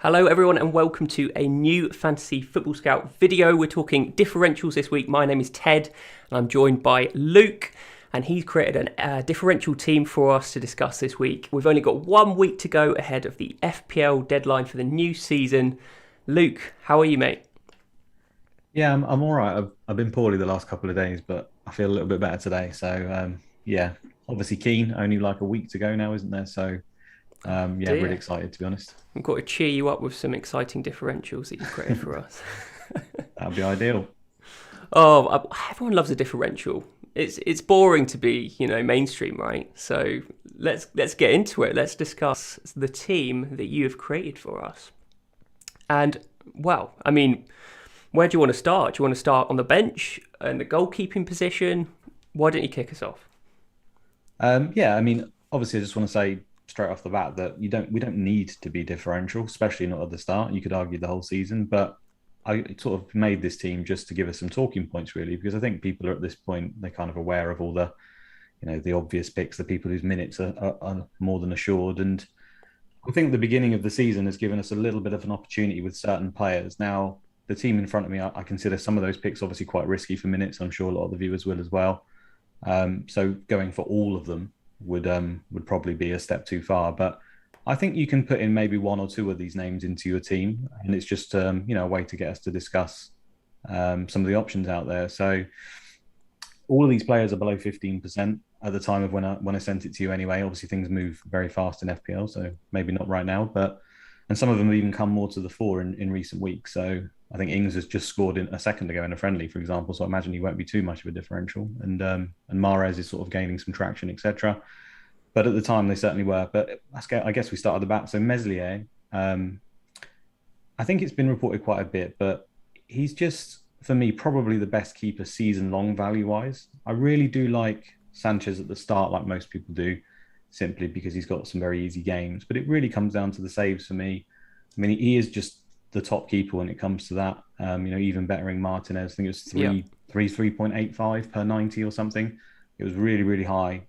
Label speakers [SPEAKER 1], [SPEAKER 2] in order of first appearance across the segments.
[SPEAKER 1] Hello everyone and welcome to a new Fantasy Football Scout video. We're talking differentials this week. My name is Ted and I'm joined by Luke, and he's created a differential team for us to discuss this week. We've only got 1 week to go ahead of the FPL deadline for the new season. Luke, how are you, mate?
[SPEAKER 2] Yeah, I'm all right. I've been poorly the last couple of days, but I feel a little bit better today. So yeah, obviously keen. Only like a week to go now, isn't there? So yeah, really
[SPEAKER 1] Dear,
[SPEAKER 2] excited to be honest.
[SPEAKER 1] I've got to cheer you up with some exciting differentials that you've created for us.
[SPEAKER 2] That'd be ideal.
[SPEAKER 1] Everyone loves a differential. It's boring to be, mainstream, right? So let's get into it. Let's discuss the team that you have created for us. And well, I mean, where do you want to start? Do you want to start on the bench in the goalkeeping position? Why don't you kick us off?
[SPEAKER 2] Yeah, I mean, obviously, I just want to say straight off the bat that we don't need to be differential, especially not at the start. You could argue the whole season, but I sort of made this team just to give us some talking points, really, because I think people are at this point they're kind of aware of all the obvious picks, the people whose minutes are more than assured, and I think the beginning of the season has given us a little bit of an opportunity with certain players. Now, the team in front of me, I consider some of those picks obviously quite risky for minutes. I'm sure a lot of the viewers will as well. So going for all of them would probably be a step too far. But I think you can put in maybe one or two of these names into your team, and it's just a way to get us to discuss some of the options out there. So all of these players are below 15% at the time of when I sent it to you anyway. Obviously, things move very fast in FPL, so maybe not right now, but and some of them have even come more to the fore in recent weeks. So I think Ings has just scored in a second ago in a friendly, for example. So I imagine he won't be too much of a differential, and Mahrez is sort of gaining some traction, etc. But at the time, they certainly were. But I guess we start at the back. So Meslier, I think it's been reported quite a bit, but he's just, for me, probably the best keeper season long value wise. I really do like Sanchez at the start, like most people do, simply because he's got some very easy games. But it really comes down to the saves for me. I mean, he is just the top keeper when it comes to that. Even bettering Martinez. I think it was
[SPEAKER 1] Yeah.
[SPEAKER 2] 3.85 per 90 or something. It was really, really high.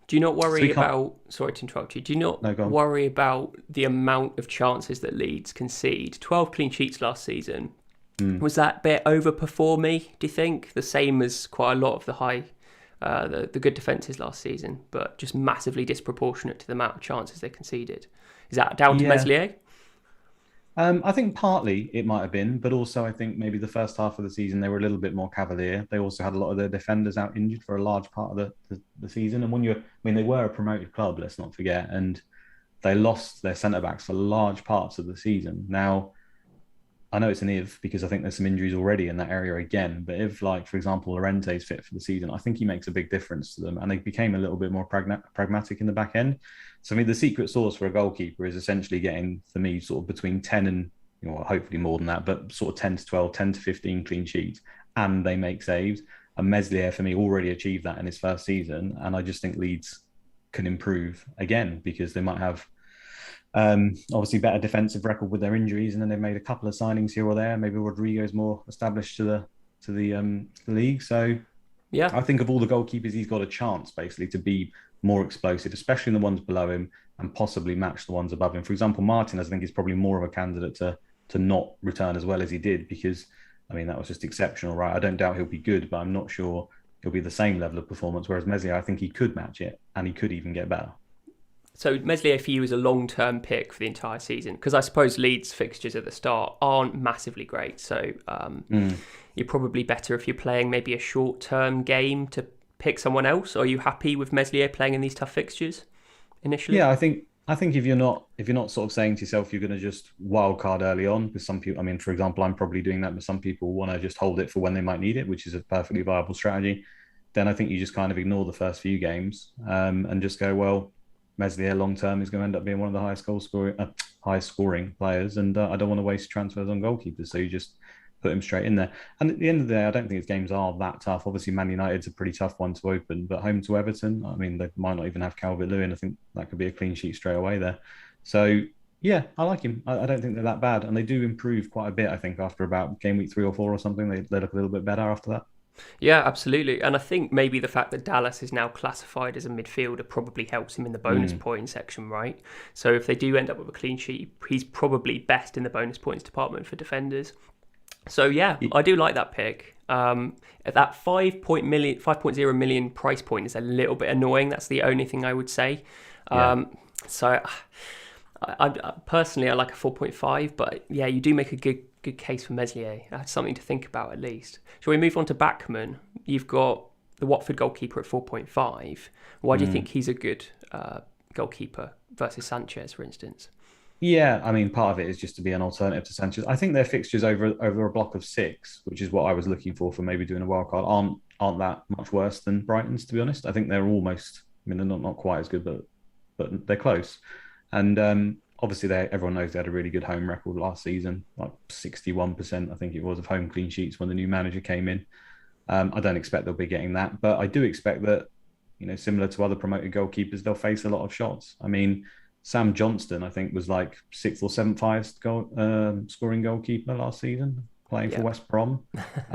[SPEAKER 1] Do you not
[SPEAKER 2] So he
[SPEAKER 1] worry
[SPEAKER 2] can't.
[SPEAKER 1] about? Sorry to interrupt you. Do you not
[SPEAKER 2] No, go on.
[SPEAKER 1] worry about the amount of chances that Leeds concede? 12 clean sheets last season.
[SPEAKER 2] Mm.
[SPEAKER 1] Was that bit overperforming, do you think? The same as quite a lot of the good defences last season, but just massively disproportionate to the amount of chances they conceded. Is that down to
[SPEAKER 2] Yeah,
[SPEAKER 1] Meslier?
[SPEAKER 2] I think partly it might have been, but also I think maybe the first half of the season they were a little bit more cavalier. They also had a lot of their defenders out injured for a large part of the season. And I mean, they were a promoted club, let's not forget, and they lost their centre backs for large parts of the season. Now, I know it's an if because I think there's some injuries already in that area again. But if, like, for example, Llorente's fit for the season, I think he makes a big difference to them. And they became a little bit more pragmatic in the back end. So, I mean, the secret sauce for a goalkeeper is essentially getting, for me, sort of between 10 and, hopefully more than that, but sort of 10 to 12, 10 to 15 clean sheets. And they make saves. And Meslier, for me, already achieved that in his first season. And I just think Leeds can improve again because they might have obviously, better defensive record with their injuries, and then they've made a couple of signings here or there. Maybe Rodrigo's more established to the league. So
[SPEAKER 1] Yeah.
[SPEAKER 2] I think of all the goalkeepers, he's got a chance basically to be more explosive, especially in the ones below him, and possibly match the ones above him. For example, Martinez, I think, is probably more of a candidate to not return as well as he did because, I mean, that was just exceptional, right? I don't doubt he'll be good, but I'm not sure he'll be the same level of performance. Whereas Meslier, I think he could match it, and he could even get better.
[SPEAKER 1] So Meslier for you is a long-term pick for the entire season because I suppose Leeds fixtures at the start aren't massively great. So
[SPEAKER 2] Mm.
[SPEAKER 1] you're probably better if you're playing maybe a short-term game to pick someone else. Are you happy with Meslier playing in these tough fixtures initially?
[SPEAKER 2] Yeah, I think if you're not sort of saying to yourself you're going to just wild card early on, because some people, I mean, for example, I'm probably doing that, but some people want to just hold it for when they might need it, which is a perfectly viable strategy. Then I think you just kind of ignore the first few games and just go, well, Meslier long term is going to end up being one of the highest scoring players, and I don't want to waste transfers on goalkeepers, so you just put him straight in there. And at the end of the day, I don't think his games are that tough. Obviously, Man United's a pretty tough one to open, but home to Everton, I mean, they might not even have Calvert-Lewin. I think that could be a clean sheet straight away there. So yeah, I like him. I don't think they're that bad, and they do improve quite a bit. I think after about game week 3 or 4 or something, they look a little bit better after that.
[SPEAKER 1] Yeah, absolutely. And I think maybe the fact that Dallas is now classified as a midfielder probably helps him in the bonus
[SPEAKER 2] Mm.
[SPEAKER 1] point section, right? So if they do end up with a clean sheet, he's probably best in the bonus points department for defenders. So yeah,
[SPEAKER 2] Y-
[SPEAKER 1] I do like that pick. At that 5.0 million price point is a little bit annoying. That's the only thing I would say.
[SPEAKER 2] Yeah.
[SPEAKER 1] So I personally I like a 4.5, but yeah, you do make a good case for Meslier. That's something to think about at least. Shall we move on to Backman? You've got the Watford goalkeeper at 4.5. Why do you think
[SPEAKER 2] Mm.
[SPEAKER 1] he's a good goalkeeper versus Sanchez, for instance?
[SPEAKER 2] Yeah, I mean, part of it is just to be an alternative to Sanchez. I think their fixtures over a block of six, which is what I was looking for maybe doing a wild card, aren't that much worse than Brighton's, to be honest. I think they're almost. I mean, they're not quite as good, but they're close. And obviously, everyone knows they had a really good home record last season, like 61%, I think it was, of home clean sheets when the new manager came in. I don't expect they'll be getting that, but I do expect that, similar to other promoted goalkeepers, they'll face a lot of shots. I mean, Sam Johnston, I think, was like sixth or seventh highest scoring goalkeeper last season, playing for
[SPEAKER 1] Yeah,
[SPEAKER 2] West Brom.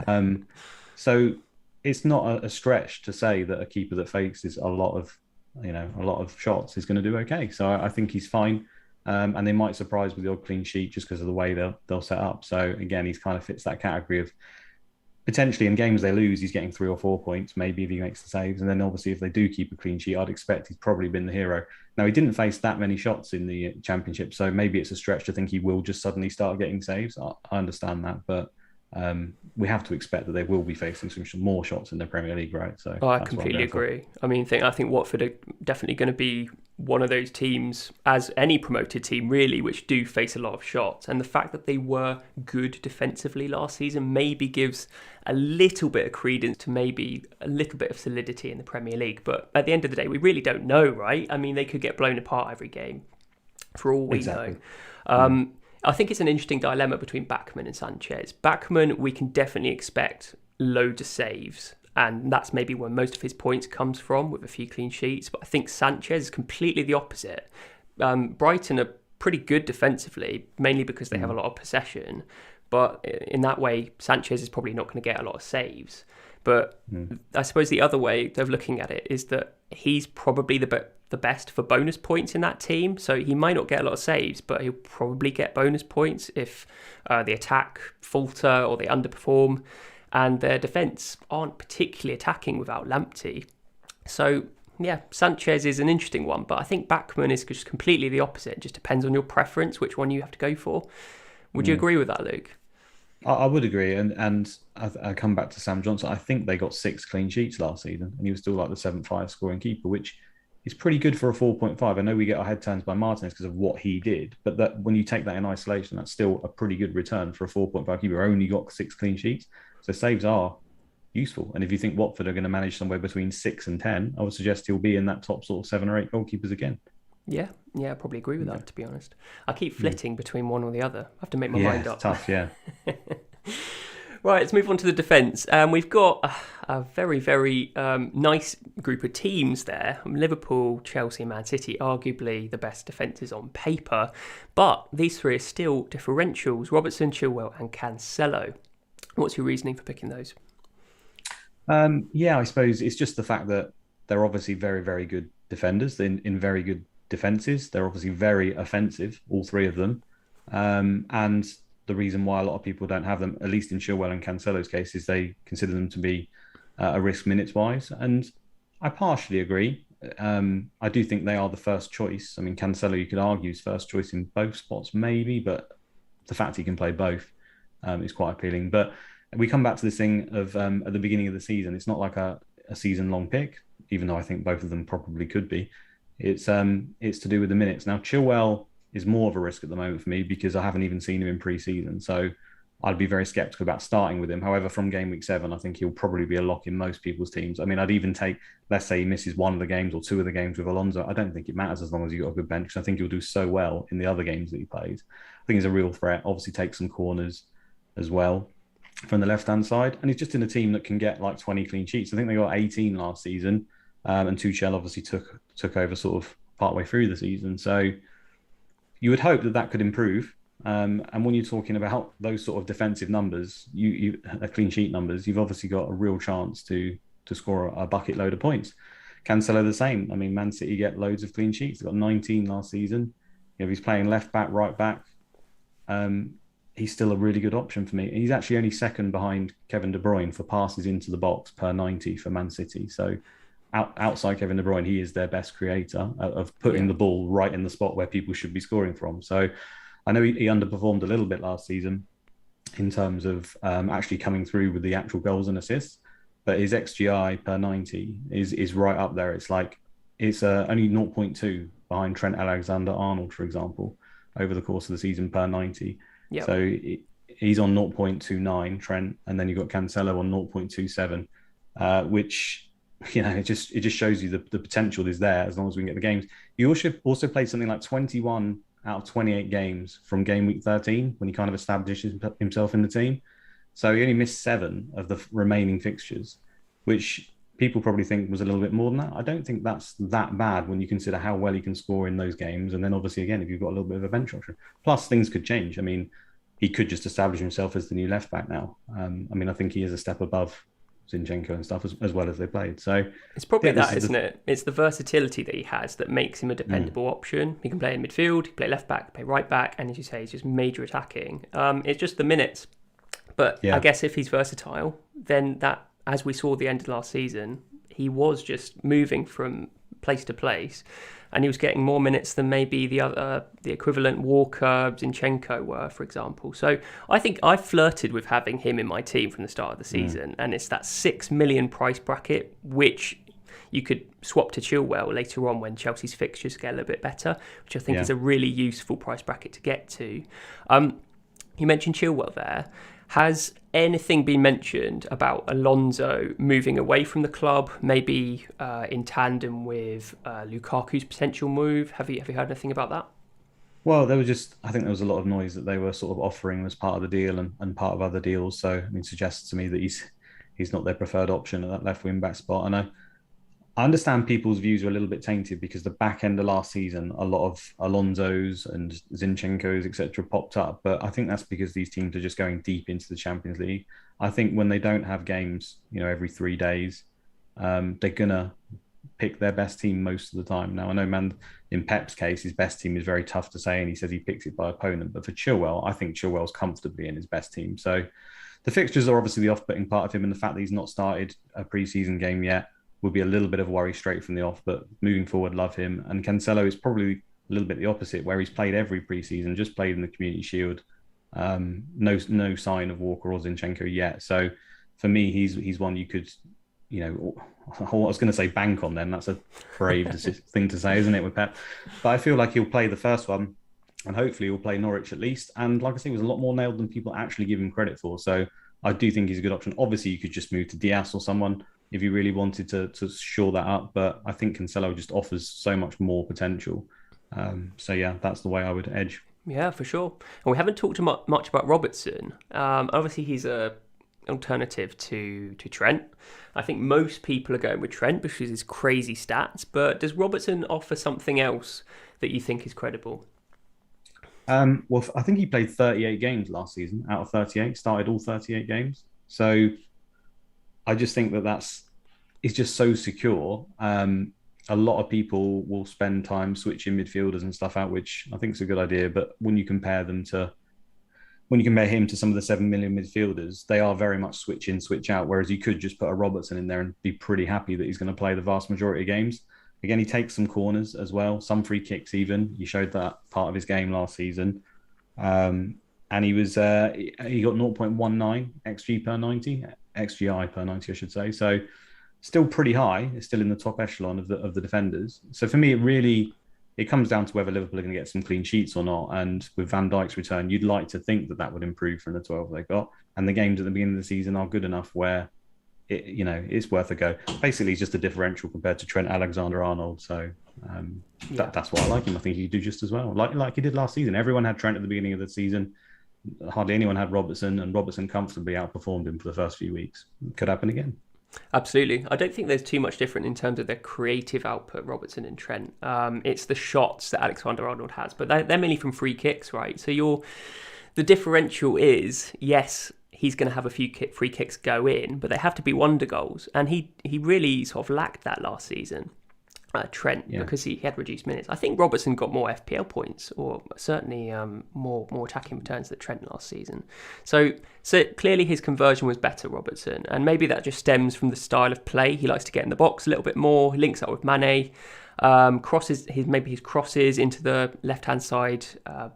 [SPEAKER 2] Um, so it's not a stretch to say that a keeper that faces a lot of shots is going to do okay. So I think he's fine. And they might surprise with the odd clean sheet just because of the way they'll set up. So again, he's kind of fits that category of potentially in games they lose, he's getting 3 or 4 points, maybe if he makes the saves. And then obviously, if they do keep a clean sheet, I'd expect he's probably been the hero. Now, he didn't face that many shots in the championship, so maybe it's a stretch to think he will just suddenly start getting saves. I understand that, but we have to expect that they will be facing some more shots in the Premier League, right? So
[SPEAKER 1] oh, I
[SPEAKER 2] that's what I'm
[SPEAKER 1] completely
[SPEAKER 2] going for.
[SPEAKER 1] agree. I think Watford are definitely going to be one of those teams, as any promoted team really, which do face a lot of shots. And the fact that they were good defensively last season maybe gives a little bit of credence to maybe a little bit of solidity in the Premier League. But at the end of the day, we really don't know, right? I mean, they could get blown apart every game, for all we know.
[SPEAKER 2] Exactly. Mm.
[SPEAKER 1] I think it's an interesting dilemma between Backman and Sanchez. Backman, we can definitely expect loads of saves, and that's maybe where most of his points comes from, with a few clean sheets. But I think Sanchez is completely the opposite. Brighton are pretty good defensively, mainly because they have a
[SPEAKER 2] Mm.
[SPEAKER 1] lot of possession. But in that way, Sanchez is probably not going to get a lot of saves. But
[SPEAKER 2] Mm.
[SPEAKER 1] I suppose the other way of looking at it is that he's probably the best for bonus points in that team. So he might not get a lot of saves, but he'll probably get bonus points if the attack falter or they underperform, and their defence aren't particularly attacking without Lamptey. So yeah, Sanchez is an interesting one, but I think Backman is just completely the opposite. It just depends on your preference, which one you have to go for. Would you
[SPEAKER 2] Mm.
[SPEAKER 1] agree with that, Luke?
[SPEAKER 2] I would agree, and I come back to Sam Johnson. I think they got 6 clean sheets last season, and he was still like the seventh highest scoring keeper, which is pretty good for a 4.5. I know we get our head turns by Martinez because of what he did, but that when you take that in isolation, that's still a pretty good return for a 4.5 keeper. Only got 6 clean sheets, so saves are useful. And if you think Watford are going to manage somewhere between 6 and 10, I would suggest he'll be in that top sort of 7 or 8 goalkeepers again.
[SPEAKER 1] Yeah, I probably agree with
[SPEAKER 2] Okay.
[SPEAKER 1] that, to be honest. I keep
[SPEAKER 2] Mm.
[SPEAKER 1] flitting between one or the other. I have to make my
[SPEAKER 2] Yeah,
[SPEAKER 1] mind
[SPEAKER 2] it's
[SPEAKER 1] up.
[SPEAKER 2] tough. Yeah.
[SPEAKER 1] Right, let's move on to the defence. We've got a very nice group of teams there. Liverpool, Chelsea, Man City, arguably the best defences on paper. But these three are still differentials: Robertson, Chilwell and Cancelo. What's your reasoning for picking those?
[SPEAKER 2] Yeah, I suppose it's just the fact that they're obviously very, very good defenders in very good defenses. They're obviously very offensive, all three of them. And the reason why a lot of people don't have them, at least in Chilwell and Cancelo's case, is they consider them to be a risk minutes wise. And I partially agree. I do think they are the first choice. I mean, Cancelo, you could argue, is first choice in both spots, maybe, but the fact he can play both is quite appealing. But we come back to this thing of at the beginning of the season, it's not like a season long pick, even though I think both of them probably could be. It's to do with the minutes. Now, Chilwell is more of a risk at the moment for me because I haven't even seen him in pre-season. So I'd be very skeptical about starting with him. However, from game week 7, I think he'll probably be a lock in most people's teams. I mean, I'd even take, let's say he misses one of the games or two of the games with Alonso. I don't think it matters as long as you've got a good bench, because I think he'll do so well in the other games that he plays. I think he's a real threat. Obviously, take some corners as well from the left-hand side. And he's just in a team that can get like 20 clean sheets. I think they got 18 last season. And Tuchel obviously took over sort of partway through the season. So you would hope that could improve. And when you're talking about those sort of defensive numbers, you clean sheet numbers, you've obviously got a real chance to score a bucket load of points. Cancelo the same. I mean, Man City get loads of clean sheets. They got 19 last season. You know, he's playing left back, right back. Um, he's still a really good option for me. And he's actually only second behind Kevin De Bruyne for passes into the box per 90 for Man City. So outside Kevin De Bruyne, he is their best creator of putting the ball right in the spot where people should be scoring from. So I know he underperformed a little bit last season in terms of actually coming through with the actual goals and assists, but his XGI per 90 is right up there. It's like it's only 0.2 behind Trent Alexander-Arnold, for example, over the course of the season per 90.
[SPEAKER 1] Yep.
[SPEAKER 2] So he's on 0.29, Trent, and then you've got Cancelo on 0.27, which it just shows you the potential is there as long as we can get the games. He also played something like 21 out of 28 games from game week 13 when he kind of established himself in the team. So he only missed 7 of the remaining fixtures, which people probably think was a little bit more than that. I don't think that's that bad when you consider how well he can score in those games. And then obviously, again, if you've got a little bit of a bench option, plus things could change. I mean, he could just establish himself as the new left back now. I think he is a step above Zinchenko and stuff as well as they played. So
[SPEAKER 1] it's probably isn't it? It's the versatility that he has that makes him a dependable option. He can play in midfield, he can play left back, play right back, and as you say, he's just major attacking. It's just the minutes. But I guess if he's versatile, then that, as we saw at the end of last season, he was just moving from place to place, and he was getting more minutes than maybe the equivalent Walker, Zinchenko were, for example. So I think I flirted with having him in my team from the start of the season, and it's that 6 million price bracket, which you could swap to Chilwell later on when Chelsea's fixtures get a little bit better, which I think is a really useful price bracket to get to. You mentioned Chilwell there. Has anything been mentioned about Alonso moving away from the club, maybe in tandem with Lukaku's potential move? Have you heard anything about that?
[SPEAKER 2] Well, I think there was a lot of noise that they were sort of offering as part of the deal and part of other deals. So, suggests to me that he's not their preferred option at that left wing back spot. And I understand people's views are a little bit tainted because the back end of last season, a lot of Alonso's and Zinchenko's, etc., popped up. But I think that's because these teams are just going deep into the Champions League. I think when they don't have games, every 3 days, they're gonna pick their best team most of the time. Now, I know, in Pep's case, his best team is very tough to say, and he says he picks it by opponent. But for Chilwell, I think Chilwell's comfortably in his best team. So the fixtures are obviously the off-putting part of him, and the fact that he's not started a pre-season game yet would be a little bit of a worry straight from the off, but moving forward, love him. And Cancelo is probably a little bit the opposite, where he's played every preseason, just played in the Community Shield. No sign of Walker or Zinchenko yet. So for me, he's one you could, I was going to say bank on them. That's a brave thing to say, isn't it, with Pep? But I feel like he'll play the first one, and hopefully he'll play Norwich at least. And like I say, he was a lot more nailed than people actually give him credit for. So I do think he's a good option. Obviously, you could just move to Diaz or someone if you really wanted to shore that up. But I think Cancelo just offers so much more potential. That's the way I would edge.
[SPEAKER 1] Yeah, for sure. And we haven't talked much about Robertson. Obviously, he's a alternative to Trent. I think most people are going with Trent because of his crazy stats. But does Robertson offer something else that you think is credible?
[SPEAKER 2] Well, I think he played 38 games last season out of 38, started all 38 games. So I just think it's just so secure. A lot of people will spend time switching midfielders and stuff out, which I think is a good idea. But when you compare him to some of the 7 million midfielders, they are very much switch in, switch out. Whereas you could just put a Robertson in there and be pretty happy that he's going to play the vast majority of games. Again, he takes some corners as well, some free kicks even. He showed that part of his game last season. And he got 0.19 XG per 90, XGI per 90, I should say. So still pretty high. It's still in the top echelon of the defenders. So for me, it comes down to whether Liverpool are going to get some clean sheets or not. And with Van Dijk's return, you'd like to think that would improve from the 12 they got. And the games at the beginning of the season are good enough where it's worth a go. Basically, he's just a differential compared to Trent Alexander-Arnold. So that's why I like him. I think he could do just as well, like he did last season. Everyone had Trent at the beginning of the season. Hardly anyone had Robertson, and Robertson comfortably outperformed him for the first few weeks. Could happen again.
[SPEAKER 1] Absolutely. I don't think there's too much different in terms of their creative output, Robertson and Trent. It's the shots that Alexander-Arnold has, but they're mainly from free kicks, right? So the differential is, yes, he's going to have a few free kicks go in, but they have to be wonder goals. And he really sort of lacked that last season. Trent, because he had reduced minutes. I think Robertson got more FPL points, or certainly more attacking returns than Trent last season. So clearly his conversion was better, Robertson, and maybe that just stems from the style of play. He likes to get in the box a little bit more, links up with Mane. Crosses his crosses into the left hand side.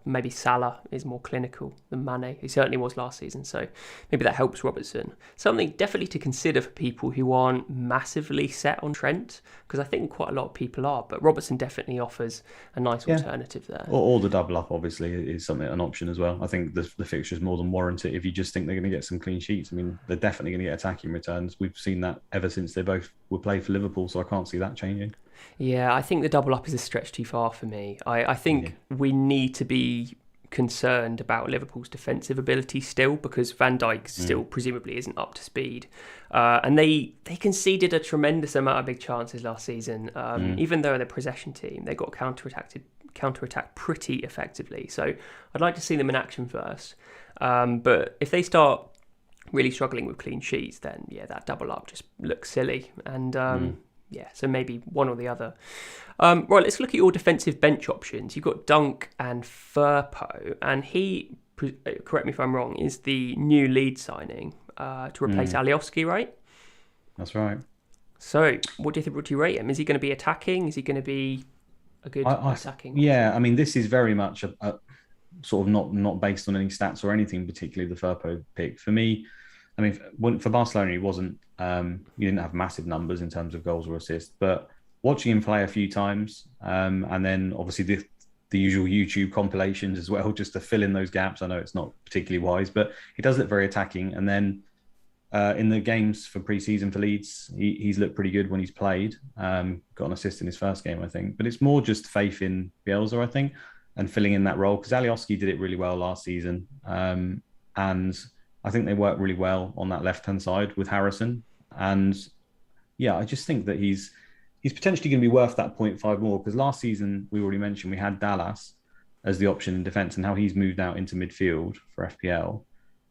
[SPEAKER 1] Maybe Salah is more clinical than Mane. He certainly was last season, so maybe that helps Robertson. Something definitely to consider for people who aren't massively set on Trent, because I think quite a lot of people are. But Robertson definitely offers a nice alternative there.
[SPEAKER 2] Or the double up obviously is an option as well. I think the fixture is more than warranted if you just think they're going to get some clean sheets. I mean, they're definitely going to get attacking returns. We've seen that ever since they both were played for Liverpool, so I can't see that changing.
[SPEAKER 1] Yeah, I think the double up is a stretch too far for me. I think we need to be concerned about Liverpool's defensive ability still, because Van Dijk still presumably isn't up to speed. And they conceded a tremendous amount of big chances last season. Even though they're a possession team, they got counter-attacked pretty effectively. So I'd like to see them in action first. But if they start really struggling with clean sheets, then that double up just looks silly. And so maybe one or the other. Right, let's look at your defensive bench options. You've got Dunk and Firpo, and he, correct me if I'm wrong, is the new lead signing to replace Alioski, right?
[SPEAKER 2] That's right.
[SPEAKER 1] So, what do you rate him? Is he going to be attacking? Is he going to be a good attacking?
[SPEAKER 2] Yeah, I mean, this is very much a sort of not based on any stats or anything, particularly the Firpo pick. For me, I mean, for Barcelona, he wasn't. He didn't have massive numbers in terms of goals or assists, but watching him play a few times, and then obviously the usual YouTube compilations as well, just to fill in those gaps. I know it's not particularly wise, but he does look very attacking. And then in the games for pre-season for Leeds, he's looked pretty good when he's played. Got an assist in his first game, I think. But it's more just faith in Bielsa, I think, and filling in that role, because Alioski did it really well last season. And I think they work really well on that left-hand side with Harrison. And I just think that he's potentially going to be worth that 0.5 more, because last season, we already mentioned, we had Dallas as the option in defence and how he's moved out into midfield for FPL.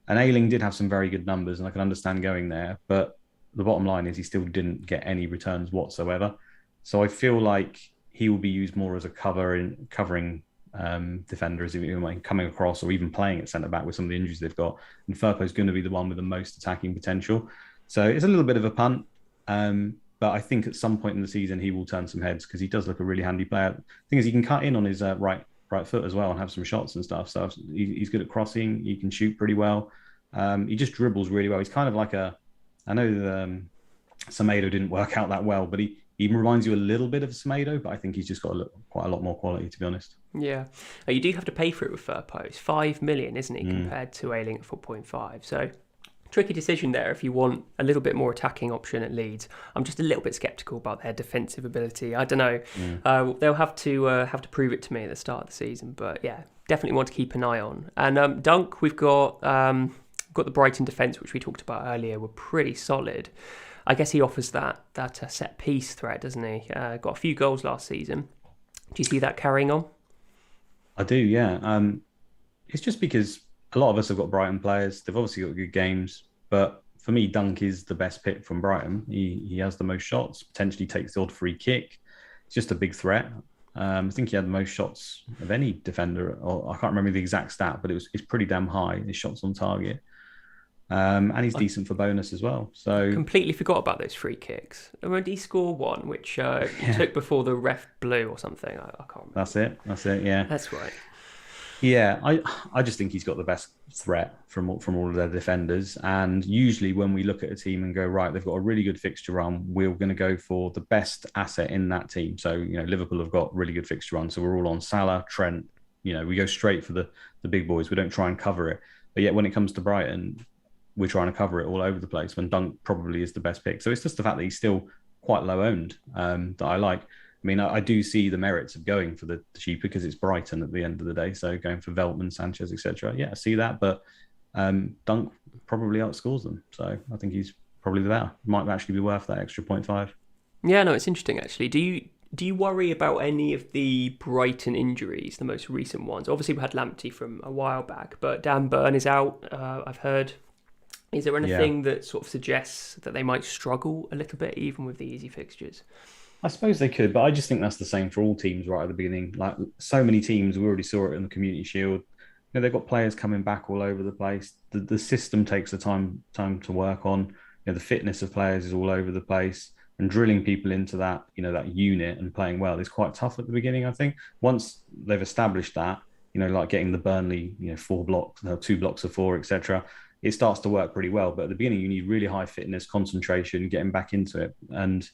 [SPEAKER 2] And Ayling did have some very good numbers, and I can understand going there. But the bottom line is he still didn't get any returns whatsoever. So I feel like he will be used more as a covering defenders, coming across or even playing at centre-back with some of the injuries they've got. And Firpo is going to be the one with the most attacking potential. So it's a little bit of a punt. But I think at some point in the season, he will turn some heads, because he does look a really handy player. The thing is, he can cut in on his right foot as well and have some shots and stuff. So he's good at crossing. He can shoot pretty well. He just dribbles really well. He's kind of like I know Semedo didn't work out that well, but he reminds you a little bit of Semedo, but I think he's just got quite a lot more quality, to be honest.
[SPEAKER 1] Yeah. You do have to pay for it with Firpo. It's 5 million, isn't it, compared to Ayling at 4.5. So tricky decision there if you want a little bit more attacking option at Leeds. I'm just a little bit sceptical about their defensive ability. I don't know. They'll have to prove it to me at the start of the season, but definitely want to keep an eye on. And Dunk, we've got the Brighton defense, which we talked about earlier, were pretty solid. I guess he offers that set piece threat, doesn't he? Got a few goals last season. Do you see that carrying on?
[SPEAKER 2] I do, yeah. It's just because a lot of us have got Brighton players. They've obviously got good games, but for me, Dunk is the best pick from Brighton. He has the most shots, potentially takes the odd free kick. It's just a big threat. I think he had the most shots of any defender, or I can't remember the exact stat, but it's pretty damn high, his shots on target. And he's decent for bonus as well. So
[SPEAKER 1] completely forgot about those free kicks. Did he score one, which he took before the ref blew or something? I can't remember.
[SPEAKER 2] That's it. Yeah,
[SPEAKER 1] that's right.
[SPEAKER 2] Yeah, I just think he's got the best threat from all of their defenders. And usually when we look at a team and go, right, they've got a really good fixture run, we're going to go for the best asset in that team. So, Liverpool have got really good fixture run. So we're all on Salah, Trent. We go straight for the big boys. We don't try and cover it. But yet when it comes to Brighton, we're trying to cover it all over the place, when Dunk probably is the best pick. So it's just the fact that he's still quite low owned that I like. I mean, I do see the merits of going for the cheaper, because it's Brighton at the end of the day. So going for Veltman, Sanchez, etc. Yeah, I see that. But Dunk probably outscores them. So I think he's probably the better. Might actually be worth that extra 0.5.
[SPEAKER 1] Yeah, no, it's interesting actually. Do you worry about any of the Brighton injuries, the most recent ones? Obviously, we had Lamptey from a while back, but Dan Burn is out. I've heard. Is there
[SPEAKER 2] Yeah.
[SPEAKER 1] anything that sort of suggests that they might struggle a little bit, even with the easy fixtures?
[SPEAKER 2] I suppose they could, but I just think that's the same for all teams right at the beginning. Like so many teams, we already saw it in the Community Shield. They've got players coming back all over the place. The system takes the time to work on. The fitness of players is all over the place, and drilling people into that that unit and playing well is quite tough at the beginning. I think once they've established that, like getting the Burnley 4 blocks, 2 blocks of 4, etc. It starts to work pretty well. But at the beginning, you need really high fitness, concentration, getting back into it, and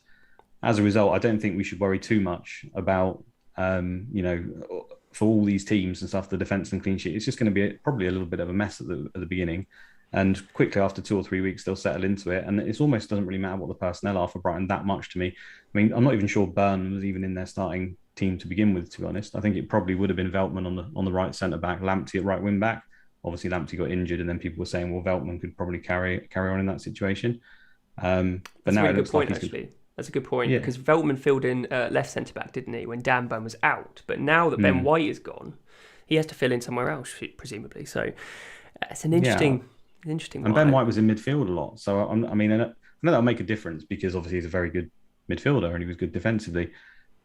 [SPEAKER 2] as a result, I don't think we should worry too much about, for all these teams and stuff, the defence and clean sheet. It's just going to be probably a little bit of a mess at the beginning. And quickly after 2 or 3 weeks, they'll settle into it. And it almost doesn't really matter what the personnel are for Brighton that much to me. I mean, I'm not even sure Burn was even in their starting team to begin with, to be honest. I think it probably would have been Veltman on the right centre back, Lamptey at right wing back. Obviously, Lamptey got injured, and then people were saying, well, Veltman could probably carry on in that situation. But
[SPEAKER 1] That's
[SPEAKER 2] now
[SPEAKER 1] a really
[SPEAKER 2] it
[SPEAKER 1] good
[SPEAKER 2] looks
[SPEAKER 1] point,
[SPEAKER 2] like he's
[SPEAKER 1] actually. That's a good point,
[SPEAKER 2] Yeah.
[SPEAKER 1] because Veltman filled in left centre back, didn't he, when Dan Burn was out? But now that Ben White is gone, he has to fill in somewhere else, presumably. So it's an interesting
[SPEAKER 2] And
[SPEAKER 1] one.
[SPEAKER 2] Ben White was in midfield a lot. So, I know that'll make a difference because obviously he's a very good midfielder and he was good defensively.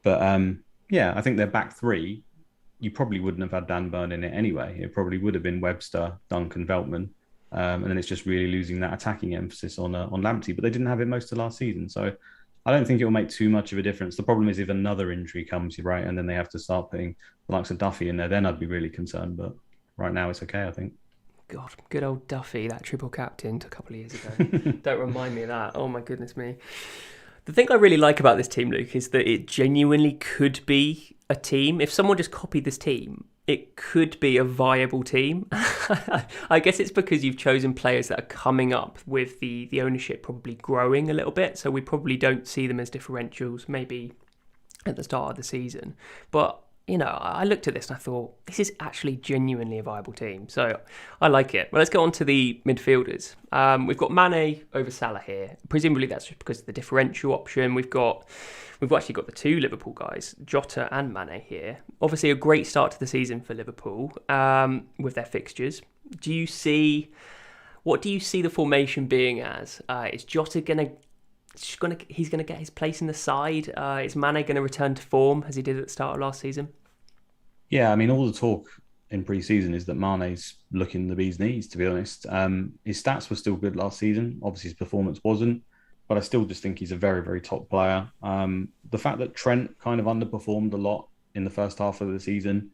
[SPEAKER 2] But I think their back three, you probably wouldn't have had Dan Burn in it anyway. It probably would have been Webster, Duncan, Veltman. And then it's just really losing that attacking emphasis on Lamptey. But they didn't have it most of last season. So I don't think it will make too much of a difference. The problem is if another injury comes, right, and then they have to start putting the likes of Duffy in there, then I'd be really concerned. But right now it's okay, I think.
[SPEAKER 1] God, good old Duffy, that triple captain a couple of years ago. Don't remind me of that. Oh my goodness me. The thing I really like about this team, Luke, is that it genuinely could be a team. If someone just copied this team, it could be a viable team. I guess it's because you've chosen players that are coming up with the ownership probably growing a little bit. So we probably don't see them as differentials maybe at the start of the season. But I looked at this and I thought, this is actually genuinely a viable team. So I like it. Well, let's go on to the midfielders. We've got Mane over Salah here. Presumably that's just because of the differential option. We've actually got the two Liverpool guys, Jota and Mane here. Obviously a great start to the season for Liverpool with their fixtures. What do you see the formation being as? Is Jota he's going to get his place in the side? Is Mane going to return to form as he did at the start of last season?
[SPEAKER 2] Yeah, I mean, all the talk in pre-season is that Mane's looking the bee's knees, to be honest. His stats were still good last season. Obviously, his performance wasn't, but I still just think he's a very, very top player. The fact that Trent kind of underperformed a lot in the first half of the season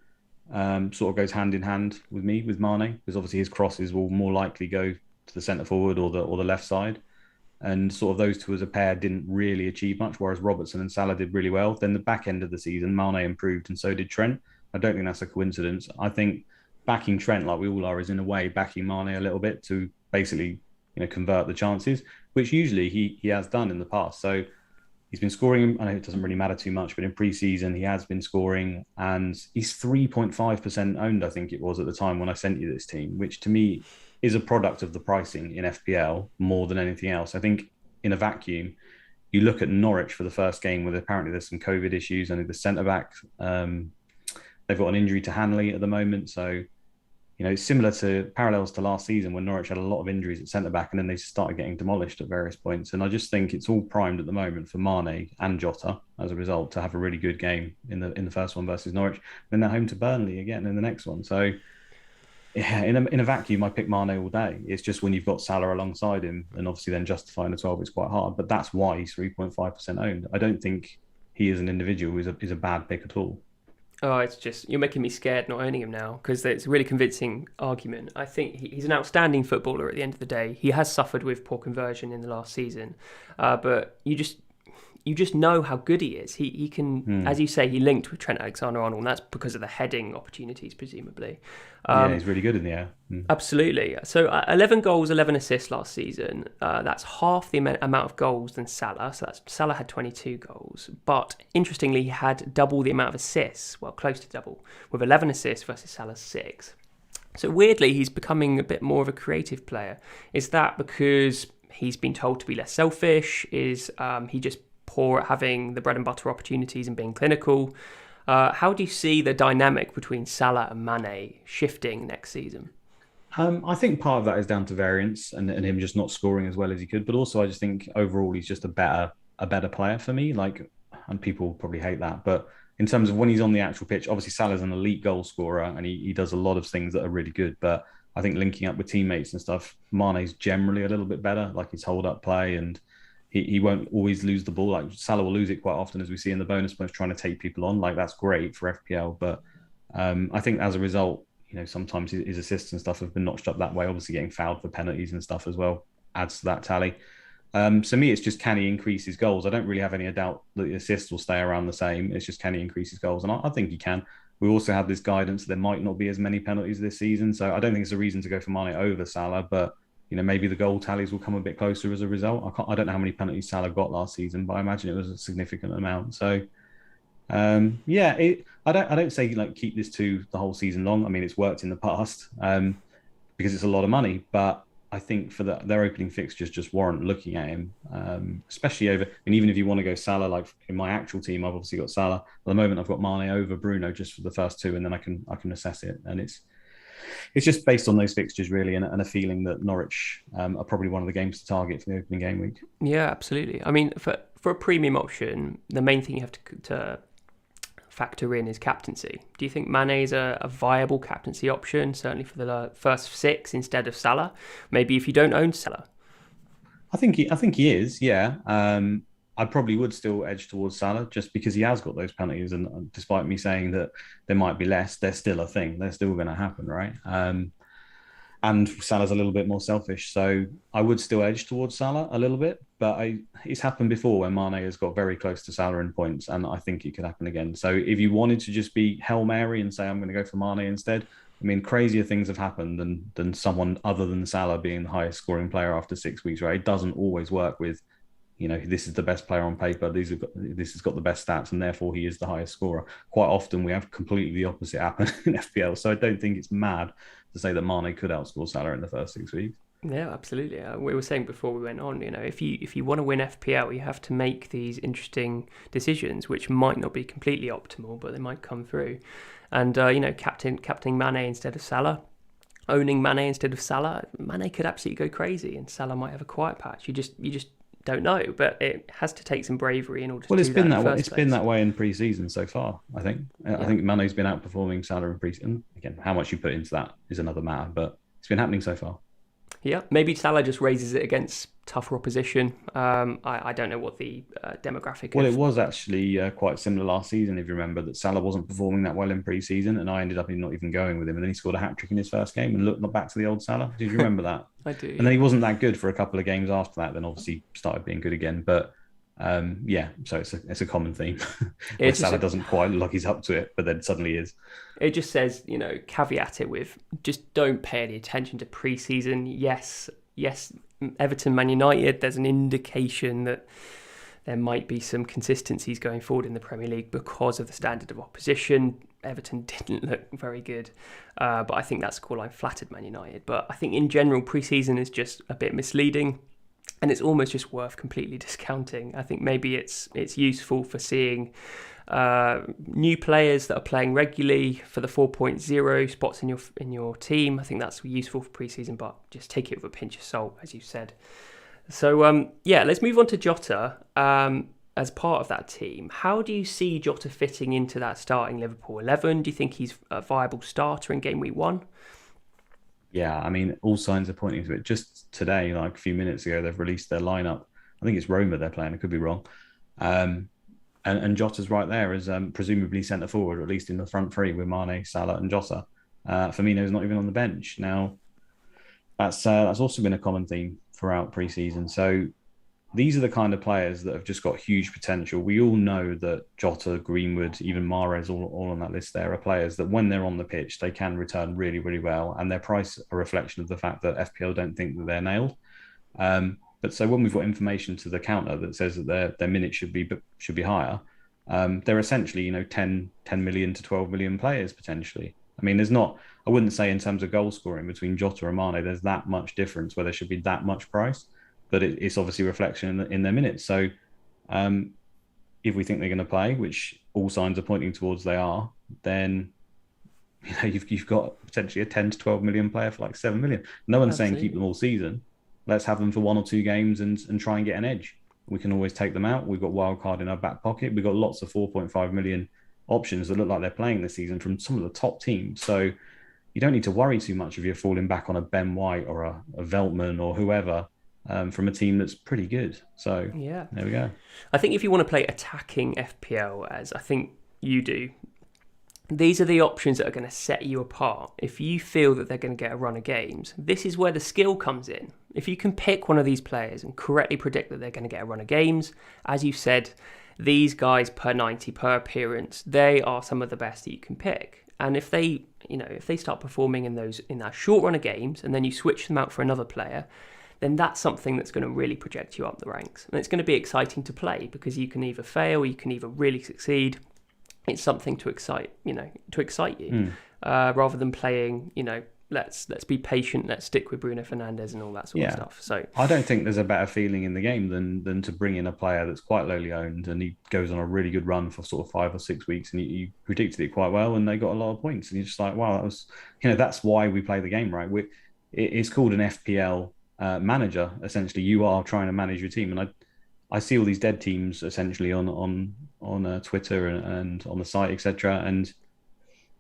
[SPEAKER 2] sort of goes hand in hand with Mane, because obviously his crosses will more likely go to the centre forward or the left side. And sort of those two as a pair didn't really achieve much, whereas Robertson and Salah did really well. Then the back end of the season, Mane improved and so did Trent. I don't think that's a coincidence. I think backing Trent, like we all are, is in a way backing Mane a little bit to basically, convert the chances, which usually he has done in the past. So he's been scoring. I know it doesn't really matter too much, but in pre-season he has been scoring, and he's 3.5% owned, I think it was at the time when I sent you this team, which to me is a product of the pricing in FPL more than anything else. I think in a vacuum, you look at Norwich for the first game where apparently there's some COVID issues. I think the centre-back, they've got an injury to Hanley at the moment. So, it's similar to parallels to last season when Norwich had a lot of injuries at centre-back and then they started getting demolished at various points. And I just think it's all primed at the moment for Mane and Jota as a result to have a really good game in the first one versus Norwich. Then they're home to Burnley again in the next one. So, yeah, in a vacuum, I pick Mane all day. It's just when you've got Salah alongside him, and obviously then justifying the 12 is quite hard. But that's why he's 3.5% owned. I don't think he as an individual is a bad pick at all.
[SPEAKER 1] Oh, it's just, you're making me scared not owning him now, because it's a really convincing argument. I think he's an outstanding footballer at the end of the day. He has suffered with poor conversion in the last season, but you just know how good he is. He can, as you say, he linked with Trent Alexander-Arnold, and that's because of the heading opportunities, presumably.
[SPEAKER 2] Yeah, he's really good in the air.
[SPEAKER 1] Absolutely. So 11 goals, 11 assists last season. That's half the amount of goals than Salah. So Salah had 22 goals. But interestingly, he had double the amount of assists, well, close to double, with 11 assists versus Salah's 6. So weirdly, he's becoming a bit more of a creative player. Is that because he's been told to be less selfish? Is he just poor at having the bread and butter opportunities and being clinical? How do you see the dynamic between Salah and Mane shifting next season?
[SPEAKER 2] I think part of that is down to variance and him just not scoring as well as he could, but also I just think overall he's just a better player for me. Like, and people probably hate that, but in terms of when he's on the actual pitch, obviously Salah's an elite goal scorer and he does a lot of things that are really good. But I think linking up with teammates and stuff, Mane's generally a little bit better, like his hold up play, and he won't always lose the ball. Like Salah will lose it quite often, as we see in the bonus points, trying to take people on. Like that's great for FPL, but I think as a result, sometimes his assists and stuff have been notched up that way. Obviously, getting fouled for penalties and stuff as well adds to that tally. So me, it's just can he increase his goals? I don't really have any doubt that the assists will stay around the same. It's just can he increase his goals? And I think he can. We also had this guidance that there might not be as many penalties this season. So I don't think it's a reason to go for Mane over Salah, but maybe the goal tallies will come a bit closer as a result. I don't know how many penalties Salah got last season, but I imagine it was a significant amount. So I don't say like keep this to the whole season long. I mean, it's worked in the past because it's a lot of money, but I think for their opening fixtures just warrant looking at him, especially over. And even if you want to go Salah, like in my actual team, I've obviously got Salah. At the moment, I've got Mane over Bruno just for the first two, and then I can assess it. And it's just based on those fixtures really, and a feeling that Norwich are probably one of the games to target for the opening game week.
[SPEAKER 1] Yeah, absolutely. I mean, for a premium option, the main thing you have to factor in is captaincy. Do you think Mane is a viable captaincy option, certainly for the first six instead of Salah? Maybe if you don't own Salah.
[SPEAKER 2] I think he is, yeah. I probably would still edge towards Salah just because he has got those penalties, and despite me saying that there might be less, they're still a thing. They're still going to happen, right? And Salah's a little bit more selfish, so I would still edge towards Salah a little bit. But it's happened before when Mane has got very close to Salah in points, and I think it could happen again. So if you wanted to just be Hail Mary and say I'm going to go for Mane instead, I mean, crazier things have happened than someone other than Salah being the highest scoring player after 6 weeks, right? It doesn't always work with, this is the best player on paper. This has got the best stats, and therefore he is the highest scorer. Quite often we have completely the opposite happen in FPL. So I don't think it's mad to say that Mane could outscore Salah in the first 6 weeks.
[SPEAKER 1] Yeah, absolutely. We were saying before we went on, if you want to win FPL, you have to make these interesting decisions, which might not be completely optimal, but they might come through. And captaining Mane instead of Salah, owning Mane instead of Salah, Mane could absolutely go crazy, and Salah might have a quiet patch. You just don't know, but it has to take some bravery in order to do that.
[SPEAKER 2] Well, it's been that way in pre-season so far, I think. Yeah. I think Mane's been outperforming Salah in pre-season. Again, how much you put into that is another matter, but it's been happening so far.
[SPEAKER 1] Yeah, maybe Salah just raises it against tougher opposition. I don't know what the demographic.
[SPEAKER 2] Well, it was actually quite similar last season, if you remember, that Salah wasn't performing that well in pre-season, and I ended up not even going with him, and then he scored a hat-trick in his first game and looked back to the old Salah. Did you remember that?
[SPEAKER 1] I do.
[SPEAKER 2] And then he wasn't that good for a couple of games after that, then obviously started being good again. But so it's a common theme. Salah doesn't quite look like he's up to it, but then suddenly is.
[SPEAKER 1] It just says, caveat it with just don't pay any attention to pre-season. Yes, Everton, Man United, there's an indication that there might be some consistencies going forward in the Premier League because of the standard of opposition. Everton didn't look very good, but I think that scoreline flattered Man United. But I think in general, pre-season is just a bit misleading, and it's almost just worth completely discounting. I think maybe it's useful for seeing new players that are playing regularly for the 4.0 spots in your team. I think that's useful for pre-season, but just take it with a pinch of salt, as you said. So let's move on to Jota as part of that team. How do you see Jota fitting into that starting Liverpool 11? Do you think he's a viable starter in game week 1?
[SPEAKER 2] Yeah, I mean, all signs are pointing to it. Just today, like a few minutes ago, they've released their lineup. I think it's Roma they're playing. I could be wrong. And Jota's right there as presumably centre forward, or at least in the front three with Mane, Salah, and Jota. Firmino's not even on the bench now. That's also been a common theme throughout pre-season. So these are the kind of players that have just got huge potential. We all know that Jota, Greenwood, even Mahrez, all on that list there, are players that when they're on the pitch, they can return really, really well. And their price a reflection of the fact that FPL don't think that they're nailed. But so when we've got information to the counter that says that their minutes should be higher, they're essentially 10 million to 12 million players potentially. I mean, I wouldn't say in terms of goal scoring between Jota and Mane, there's that much difference where there should be that much price. but it's obviously a reflection in their minutes. So um, if we think they're going to play, which all signs are pointing towards they are, then you've got potentially a 10 to 12 million player for like 7 million. No one's saying keep them all season. Let's have them for 1 or 2 games and try and get an edge. We can always take them out. We've got wildcard in our back pocket. We've got lots of 4.5 million options that look like they're playing this season from some of the top teams. So you don't need to worry too much if you're falling back on a Ben White or a Veltman or whoever from a team that's pretty good. So
[SPEAKER 1] yeah,
[SPEAKER 2] there we go.
[SPEAKER 1] I think if you want to play attacking FPL, as I think you do, these are the options that are going to set you apart. If you feel that they're going to get a run of games, this is where the skill comes in. If you can pick one of these players and correctly predict that they're going to get a run of games, as you said, these guys per 90, per appearance, they are some of the best that you can pick. And if they start performing in that short run of games, and then you switch them out for another player, then that's something that's going to really project you up the ranks. And it's going to be exciting to play because you can either fail, you can either really succeed. It's something to excite you, rather than playing, let's be patient, let's stick with Bruno Fernandes and all that sort of stuff. So
[SPEAKER 2] I don't think there's a better feeling in the game than to bring in a player that's quite lowly owned and he goes on a really good run for sort of 5 or 6 weeks and you predicted it quite well and they got a lot of points and you're just like, wow, that was, that's why we play the game, right? It's called an FPL manager. Essentially, you are trying to manage your team, and I see all these dead teams essentially on Twitter and on the site, etc. And